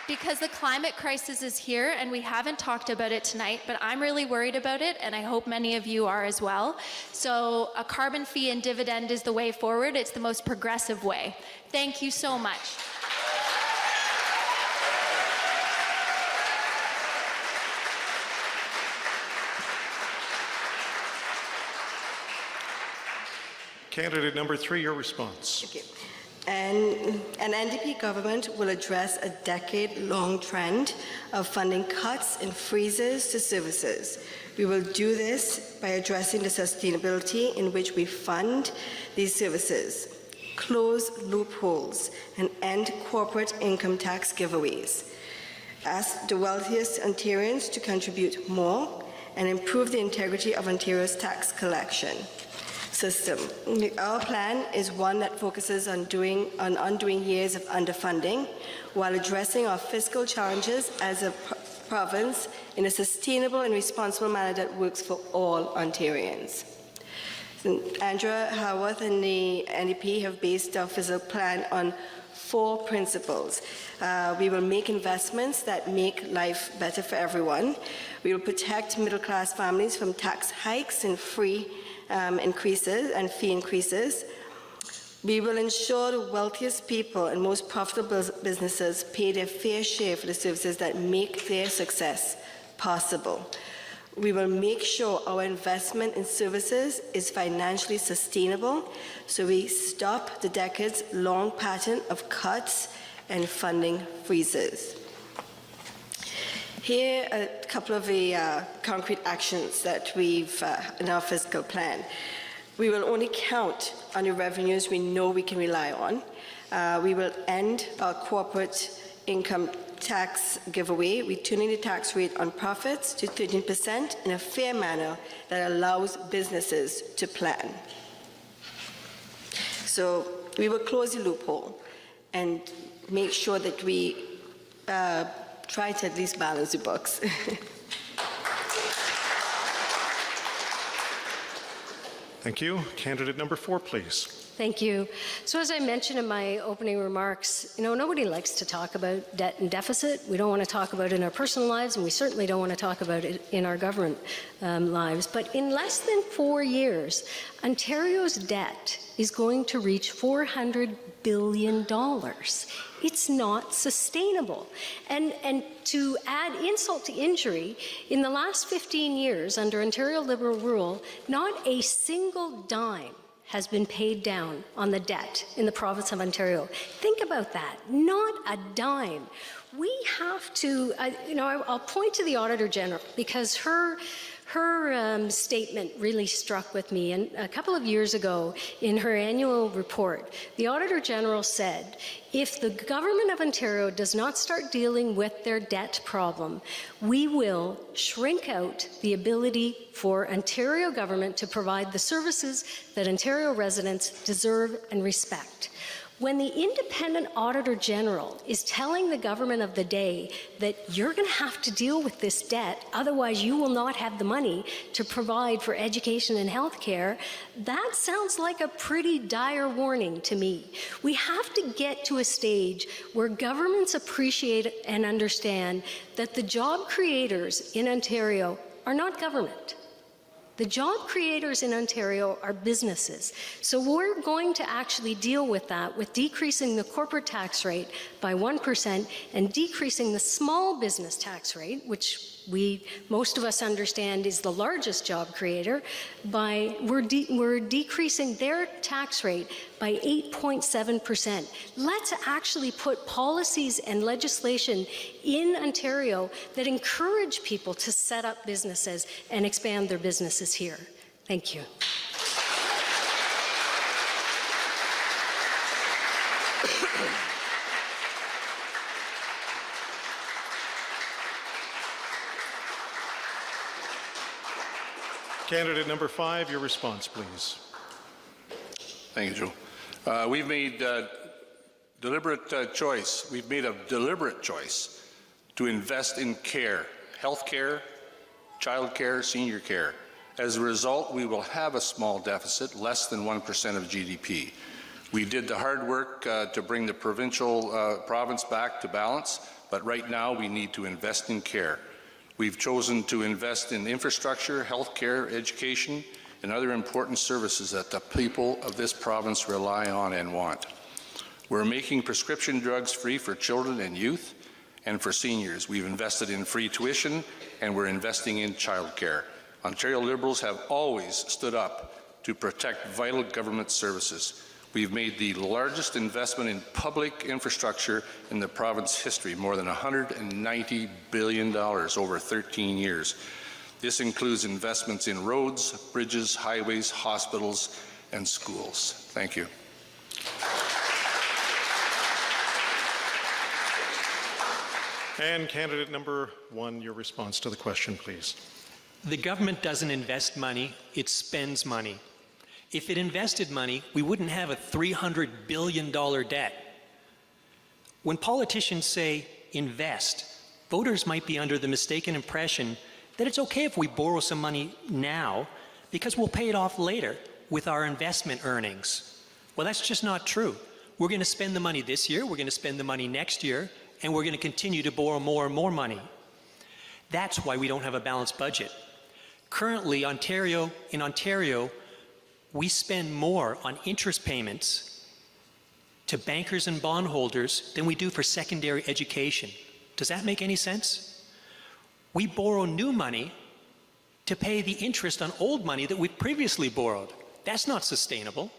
because the climate crisis is here and we haven't talked about it tonight, but I'm really worried about it and I hope many of you are as well. So a carbon fee and dividend is the way forward. It's the most progressive way. Thank you so much. Candidate number 3, your response. Okay. And an NDP government will address a decade-long trend of funding cuts and freezes to services. We will do this by addressing the sustainability in which we fund these services, close loopholes, and end corporate income tax giveaways. Ask the wealthiest Ontarians to contribute more and improve the integrity of Ontario's tax collection system. Our plan is one that focuses on undoing years of underfunding while addressing our fiscal challenges as a province in a sustainable and responsible manner that works for all Ontarians. Andrea Haworth and the NDP have based our fiscal plan on 4 principles. We will make investments that make life better for everyone. We will protect middle-class families from tax hikes and fee increases. We will ensure the wealthiest people and most profitable businesses pay their fair share for the services that make their success possible. We will make sure our investment in services is financially sustainable, so we stop the decades-long pattern of cuts and funding freezes. Here are a couple of the concrete actions that we've in our fiscal plan. We will only count on the revenues we know we can rely on. We will end our corporate income tax giveaway, returning the tax rate on profits to 13% in a fair manner that allows businesses to plan. So we will close the loophole and make sure that we try to at least balance the books. Thank you. Candidate number 4, please. Thank you. So as I mentioned in my opening remarks, you know, nobody likes to talk about debt and deficit. We don't want to talk about it in our personal lives, and we certainly don't want to talk about it in our government lives. But in less than 4 years, Ontario's debt is going to reach $400 billion. It's not sustainable. And to add insult to injury, in the last 15 years under Ontario Liberal rule, not a single dime has been paid down on the debt in the province of Ontario. Think about that, not a dime. We have to, I'll point to the Auditor General because her statement really struck with me. And a couple of years ago, in her annual report, the Auditor General said, if the Government of Ontario does not start dealing with their debt problem, we will shrink out the ability for Ontario government to provide the services that Ontario residents deserve and respect. When the independent Auditor General is telling the government of the day that you're going to have to deal with this debt, otherwise you will not have the money to provide for education and health care, that sounds like a pretty dire warning to me. We have to get to a stage where governments appreciate and understand that the job creators in Ontario are not government. The job creators in Ontario are businesses. So we're going to actually deal with that with decreasing the corporate tax rate by 1% and decreasing the small business tax rate, which most of us understand is the largest job creator, we're decreasing their tax rate by 8.7%. Let's actually put policies and legislation in Ontario that encourage people to set up businesses and expand their businesses here. Thank you. Candidate number 5, your response, please. Thank you, Joe. We've made deliberate choice. We've made a deliberate choice to invest in care, health care, child care, senior care. As a result, we will have a small deficit, less than 1% of GDP. We did the hard work to bring the province back to balance, but right now we need to invest in care. We've chosen to invest in infrastructure, healthcare, education, and other important services that the people of this province rely on and want. We're making prescription drugs free for children and youth and for seniors. We've invested in free tuition, and we're investing in childcare. Ontario Liberals have always stood up to protect vital government services. We've made the largest investment in public infrastructure in the province's history, more than $190 billion over 13 years. This includes investments in roads, bridges, highways, hospitals, and schools. Thank you. And candidate number 1, your response to the question, please. The government doesn't invest money, it spends money. If it invested money, we wouldn't have a $300 billion debt. When politicians say invest, voters might be under the mistaken impression that it's okay if we borrow some money now because we'll pay it off later with our investment earnings. Well, that's just not true. We're going to spend the money this year, we're going to spend the money next year, and we're going to continue to borrow more and more money. That's why we don't have a balanced budget. Currently, in Ontario, we spend more on interest payments to bankers and bondholders than we do for secondary education. Does that make any sense? We borrow new money to pay the interest on old money that we previously borrowed. That's not sustainable.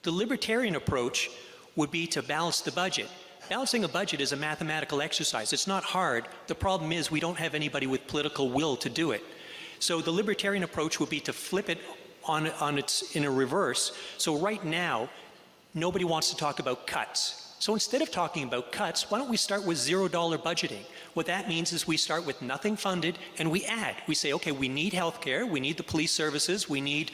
The libertarian approach would be to balance the budget. Balancing a budget is a mathematical exercise. It's not hard. The problem is we don't have anybody with political will to do it. So the libertarian approach would be to flip it in a reverse. So right now, nobody wants to talk about cuts. So instead of talking about cuts, why don't we start with $0 budgeting? What that means is we start with nothing funded and we add. We say, okay, we need healthcare, we need the police services, we need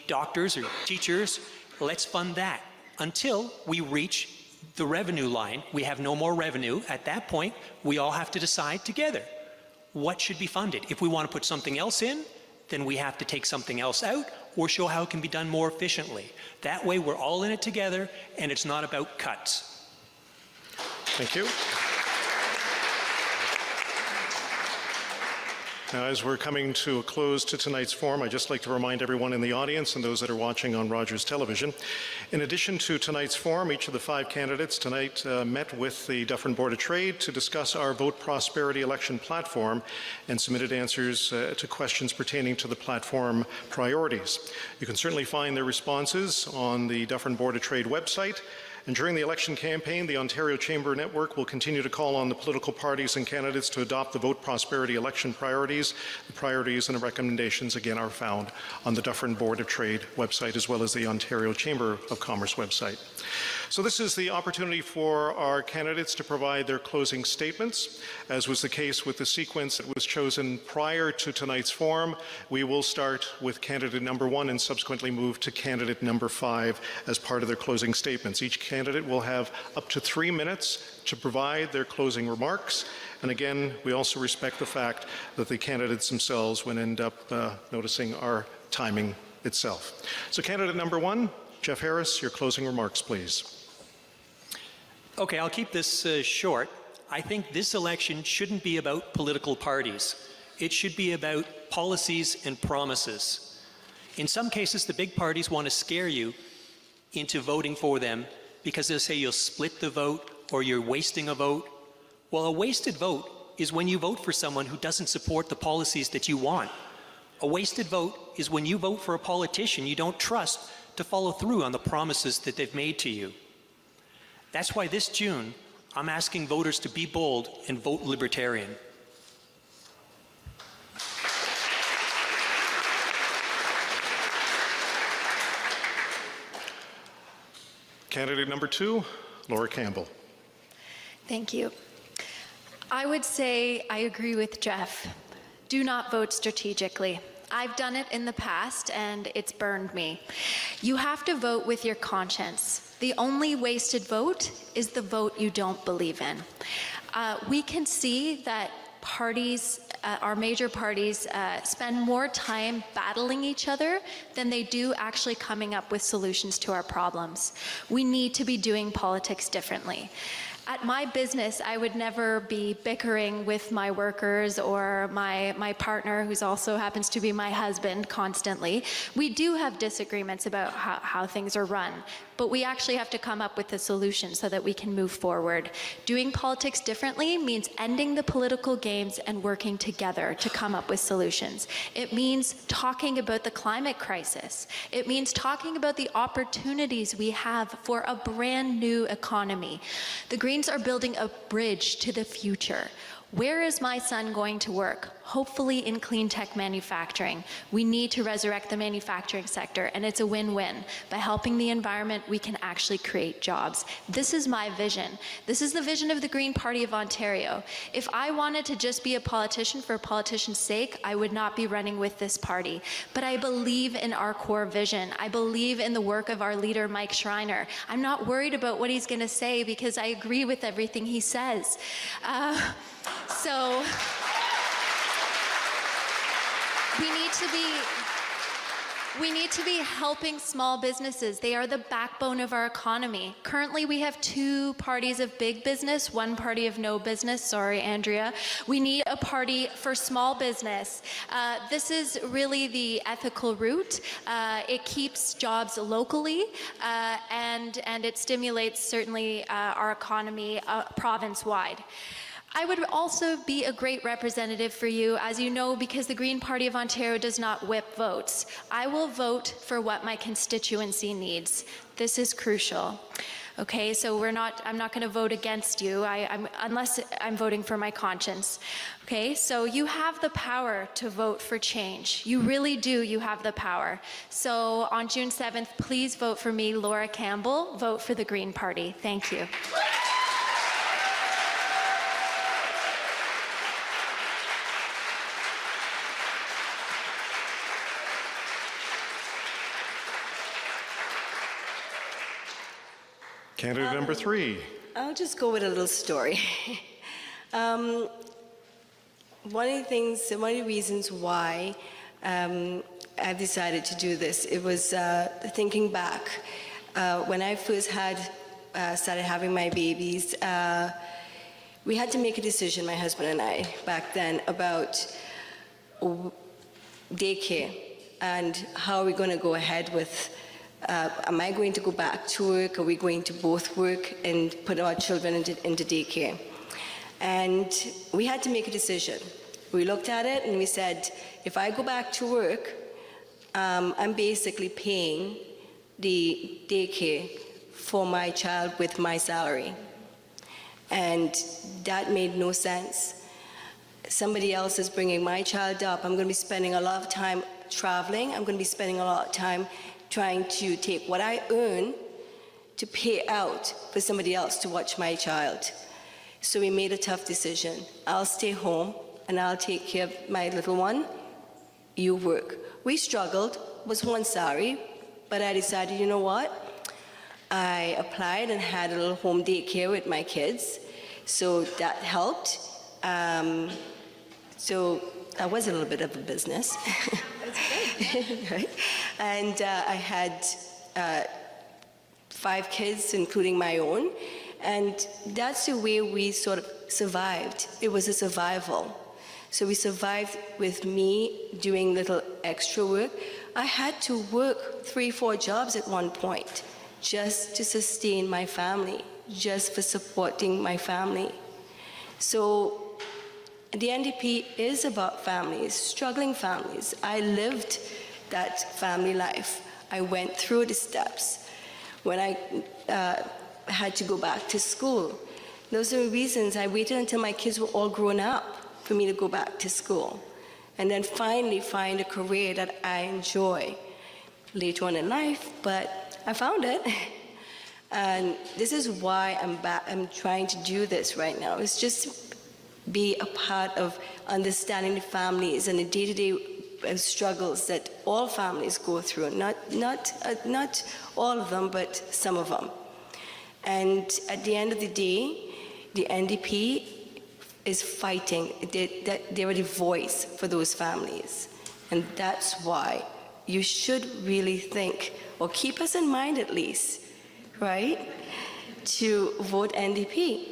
doctors or teachers. Let's fund that until we reach the revenue line. We have no more revenue. At that point, we all have to decide together what should be funded. If we want to put something else in, then we have to take something else out or show how it can be done more efficiently. That way we're all in it together and it's not about cuts. Thank you. Now, as we're coming to a close to tonight's forum, I'd just like to remind everyone in the audience and those that are watching on Rogers Television, in addition to tonight's forum, each of the 5 candidates tonight met with the Dufferin Board of Trade to discuss our Vote Prosperity election platform and submitted answers to questions pertaining to the platform priorities. You can certainly find their responses on the Dufferin Board of Trade website. And during the election campaign, the Ontario Chamber Network will continue to call on the political parties and candidates to adopt the Vote Prosperity election priorities. The priorities and the recommendations, again, are found on the Dufferin Board of Trade website as well as the Ontario Chamber of Commerce website. So this is the opportunity for our candidates to provide their closing statements. As was the case with the sequence that was chosen prior to tonight's forum, we will start with candidate number 1 and subsequently move to candidate number 5 as part of their closing statements. Each candidate will have up to 3 minutes to provide their closing remarks. And again, we also respect the fact that the candidates themselves will end up noticing our timing itself. So candidate number 1, Jeff Harris, your closing remarks, please. Okay, I'll keep this short. I think this election shouldn't be about political parties. It should be about policies and promises. In some cases, the big parties want to scare you into voting for them because they'll say you'll split the vote or you're wasting a vote. Well, a wasted vote is when you vote for someone who doesn't support the policies that you want. A wasted vote is when you vote for a politician you don't trust to follow through on the promises that they've made to you. That's why this June, I'm asking voters to be bold and vote Libertarian. Candidate number 2, Laura Campbell. Thank you. I would say I agree with Jeff. Do not vote strategically. I've done it in the past and it's burned me. You have to vote with your conscience. The only wasted vote is the vote you don't believe in. We can see that parties, our major parties, spend more time battling each other than they do actually coming up with solutions to our problems. We need to be doing politics differently. At my business, I would never be bickering with my workers or my partner, who also happens to be my husband, constantly. We do have disagreements about how things are run, but we actually have to come up with a solution so that we can move forward. Doing politics differently means ending the political games and working together to come up with solutions. It means talking about the climate crisis. It means talking about the opportunities we have for a brand new economy. The Greens are building a bridge to the future. Where is my son going to work? Hopefully in clean tech manufacturing. We need to resurrect the manufacturing sector, and it's a win-win. By helping the environment, we can actually create jobs. This is my vision. This is the vision of the Green Party of Ontario. If I wanted to just be a politician for a politician's sake, I would not be running with this party. But I believe in our core vision. I believe in the work of our leader, Mike Schreiner. I'm not worried about what he's going to say because I agree with everything he says. So we need to be helping small businesses. They are the backbone of our economy. Currently, we have 2 parties of big business, 1 party of no business. Sorry, Andrea. We need a party for small business. This is really the ethical route. It keeps jobs locally, and it stimulates certainly our economy province-wide. I would also be a great representative for you, as you know, because the Green Party of Ontario does not whip votes. I will vote for what my constituency needs. This is crucial. Okay, so I'm not going to vote against you unless I'm voting for my conscience. Okay, so you have the power to vote for change. You really do, you have the power. So on June 7th, please vote for me, Laura Campbell. Vote for the Green Party. Thank you. Candidate number 3. I'll just go with a little story. One of the reasons why I've decided to do this, it was thinking back when I first started having my babies. We had to make a decision, my husband and I, back then, about daycare and how are we going to go ahead with. Am I going to go back to work? Are we going to both work and put our children into daycare? And we had to make a decision. We looked at it and we said, if I go back to work, I'm basically paying the daycare for my child with my salary. And that made no sense. Somebody else is bringing my child up. I'm going to be spending a lot of time traveling. I'm going to be spending a lot of time trying to take what I earn to pay out for somebody else to watch my child. So we made a tough decision. I'll stay home and I'll take care of my little one. You work. We struggled, was one sorry, but I decided, you know what? I applied and had a little home daycare with my kids, so that helped. So that was a little bit of a business. That's great. Right? And I had 5 kids, including my own, and that's the way we sort of survived. It was a survival. So we survived with me doing little extra work. I had to work 3-4 jobs at one point just to sustain my family, just for supporting my family. So the NDP is about families, struggling families. I lived that family life. I went through the steps. When I had to go back to school, those are the reasons I waited until my kids were all grown up for me to go back to school, and then finally find a career that I enjoy later on in life, but I found it. And this is why I'm back. I'm trying to do this right now. It's just be a part of understanding the families and the day-to-day struggles that all families go through. Not all of them, but some of them. And at the end of the day, the NDP is fighting. They are the voice for those families. And that's why you should really think, or keep us in mind at least, right, to vote NDP.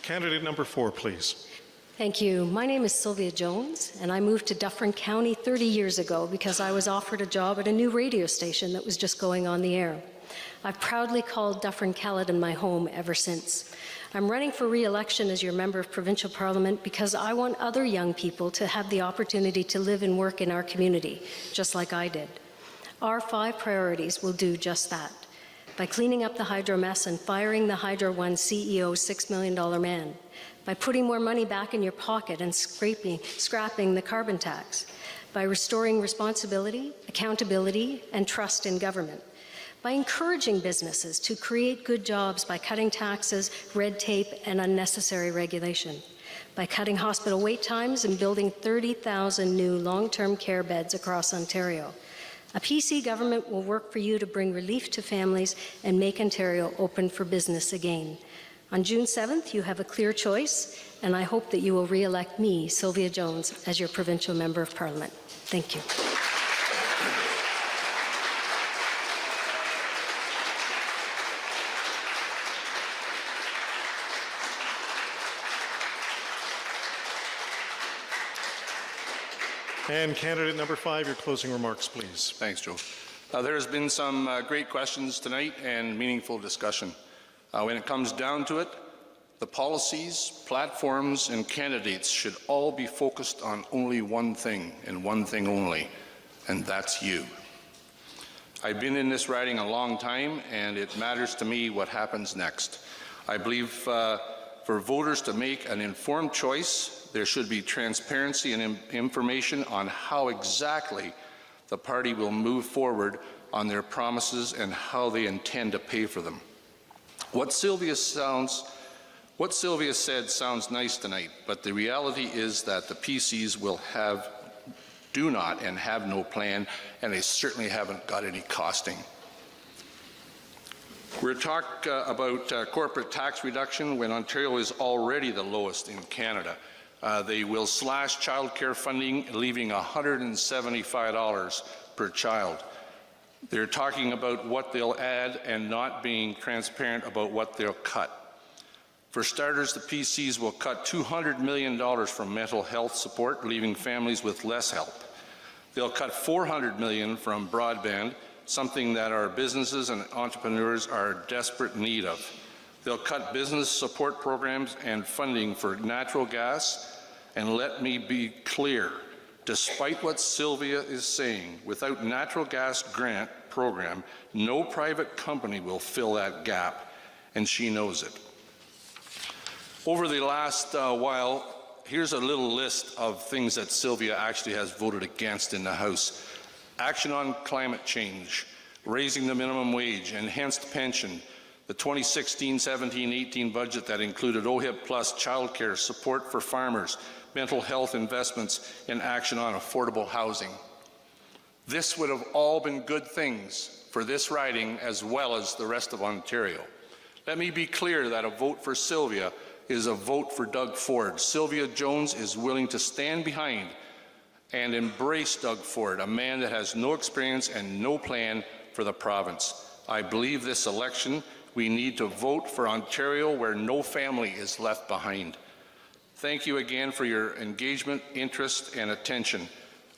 Candidate number 4, please. Thank you. My name is Sylvia Jones, and I moved to Dufferin County 30 years ago because I was offered a job at a new radio station that was just going on the air. I've proudly called Dufferin-Caledon my home ever since. I'm running for re-election as your member of provincial parliament because I want other young people to have the opportunity to live and work in our community, just like I did. Our 5 priorities will do just that. By cleaning up the hydro mess and firing the Hydro One CEO $6 million man, by putting more money back in your pocket and scrapping the carbon tax, by restoring responsibility, accountability, and trust in government, by encouraging businesses to create good jobs by cutting taxes, red tape, and unnecessary regulation, by cutting hospital wait times and building 30,000 new long-term care beds across Ontario. A PC government will work for you to bring relief to families and make Ontario open for business again. On June 7th, you have a clear choice, and I hope that you will re-elect me, Sylvia Jones, as your provincial member of parliament. Thank you. And candidate number 5, your closing remarks, please. Thanks, Joe. There has been some great questions tonight and meaningful discussion. When it comes down to it, the policies, platforms, and candidates should all be focused on only one thing and one thing only, and that's you. I've been in this riding a long time, and it matters to me what happens next. I believe for voters to make an informed choice, there should be transparency and information on how exactly the party will move forward on their promises and how they intend to pay for them. What Sylvia said sounds nice tonight, but the reality is that the PCs do not and have no plan, and they certainly haven't got any costing. We're talking about corporate tax reduction when Ontario is already the lowest in Canada. They will slash childcare funding, leaving $175 per child. They're talking about what they'll add and not being transparent about what they'll cut. For starters, the PCs will cut $200 million from mental health support, leaving families with less help. They'll cut $400 million from broadband, something that our businesses and entrepreneurs are in desperate need of. They'll cut business support programs and funding for natural gas. And let me be clear, despite what Sylvia is saying, without natural gas grant program, no private company will fill that gap, and she knows it. Over the last while, here's a little list of things that Sylvia actually has voted against in the House. Action on climate change, raising the minimum wage, enhanced pension, the 2016-17-18 budget that included OHIP plus, childcare, support for farmers, mental health investments, and action on affordable housing. This would have all been good things for this riding as well as the rest of Ontario. Let me be clear that a vote for Sylvia is a vote for Doug Ford. Sylvia Jones is willing to stand behind and embrace Doug Ford, a man that has no experience and no plan for the province. I believe this election we need to vote for Ontario where no family is left behind. Thank you again for your engagement, interest, and attention.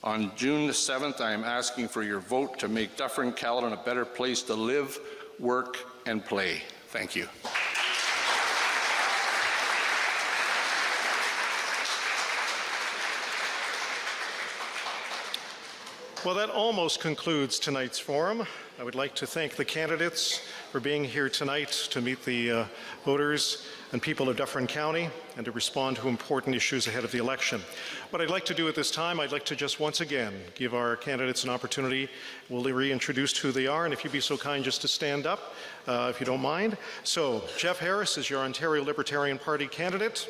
On June the 7th, I am asking for your vote to make Dufferin-Caledon a better place to live, work, and play. Thank you. Well, that almost concludes tonight's forum. I would like to thank the candidates for being here tonight to meet the voters and people of Dufferin County and to respond to important issues ahead of the election. What I'd like to do at this time, I'd like to just once again give our candidates an opportunity. We'll reintroduce who they are, and if you'd be so kind just to stand up, if you don't mind. So, Jeff Harris is your Ontario Libertarian Party candidate.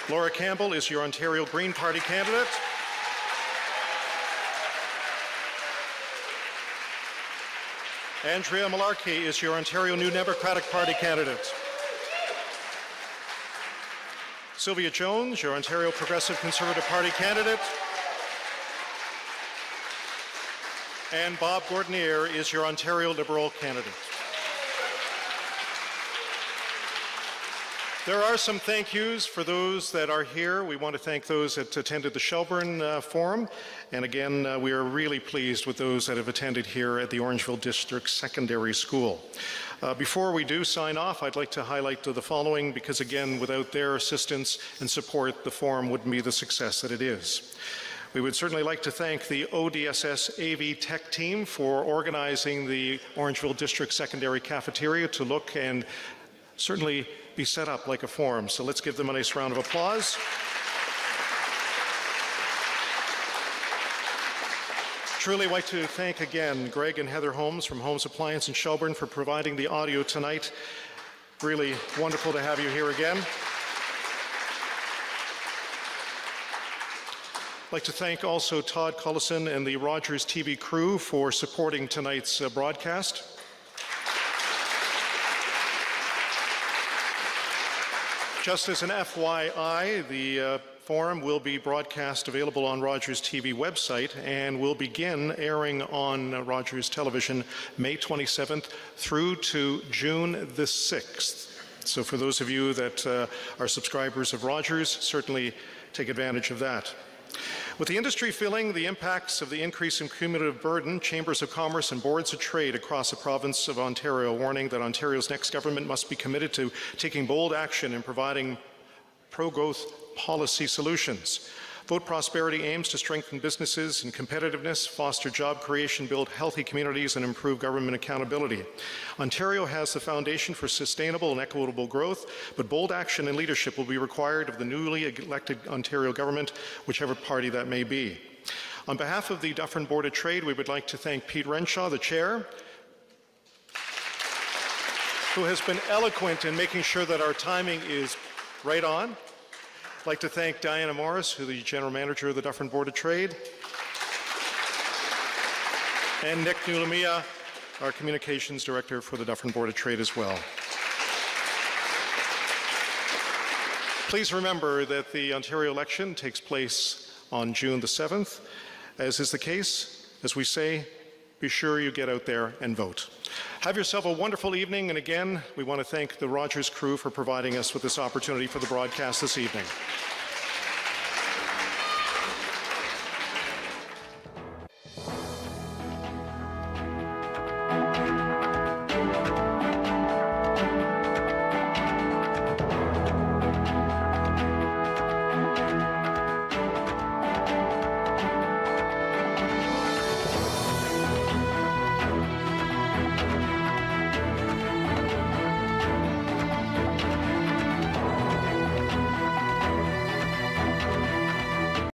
Laura Campbell is your Ontario Green Party candidate. Andrea Malarkey is your Ontario New Democratic Party candidate. Sylvia Jones, your Ontario Progressive Conservative Party candidate. And Bob Gordon Ere is your Ontario Liberal candidate. There are some thank yous for those that are here. We want to thank those that attended the Shelburne Forum. And again, we are really pleased with those that have attended here at the Orangeville District Secondary School. Before we do sign off, I'd like to highlight the following because, again, without their assistance and support, the forum wouldn't be the success that it is. We would certainly like to thank the ODSS AV Tech team for organizing the Orangeville District Secondary Cafeteria to look and certainly be set up like a forum. So let's give them a nice round of applause. Truly like to thank again Greg and Heather Holmes from Holmes Appliance in Shelburne for providing the audio tonight. Really wonderful to have you here again. I'd like to thank also Todd Cullison and the Rogers TV crew for supporting tonight's broadcast. Just as an FYI, the forum will be broadcast available on Rogers TV website and will begin airing on Rogers Television May 27th through to June the 6th. So for those of you that are subscribers of Rogers, certainly take advantage of that. With the industry feeling the impacts of the increase in cumulative burden, Chambers of Commerce and Boards of Trade across the province of Ontario warning that Ontario's next government must be committed to taking bold action in providing pro-growth policy solutions. Vote Prosperity aims to strengthen businesses and competitiveness, foster job creation, build healthy communities, and improve government accountability. Ontario has the foundation for sustainable and equitable growth, but bold action and leadership will be required of the newly elected Ontario government, whichever party that may be. On behalf of the Dufferin Board of Trade, we would like to thank Pete Renshaw, the chair, who has been eloquent in making sure that our timing is right on. I'd like to thank Diana Morris, who's the General Manager of the Dufferin Board of Trade, and Nick Nulamia, our Communications Director for the Dufferin Board of Trade as well. Please remember that the Ontario election takes place on June the 7th. As is the case, as we say, be sure you get out there and vote. Have yourself a wonderful evening, and again, we want to thank the Rogers crew for providing us with this opportunity for the broadcast this evening.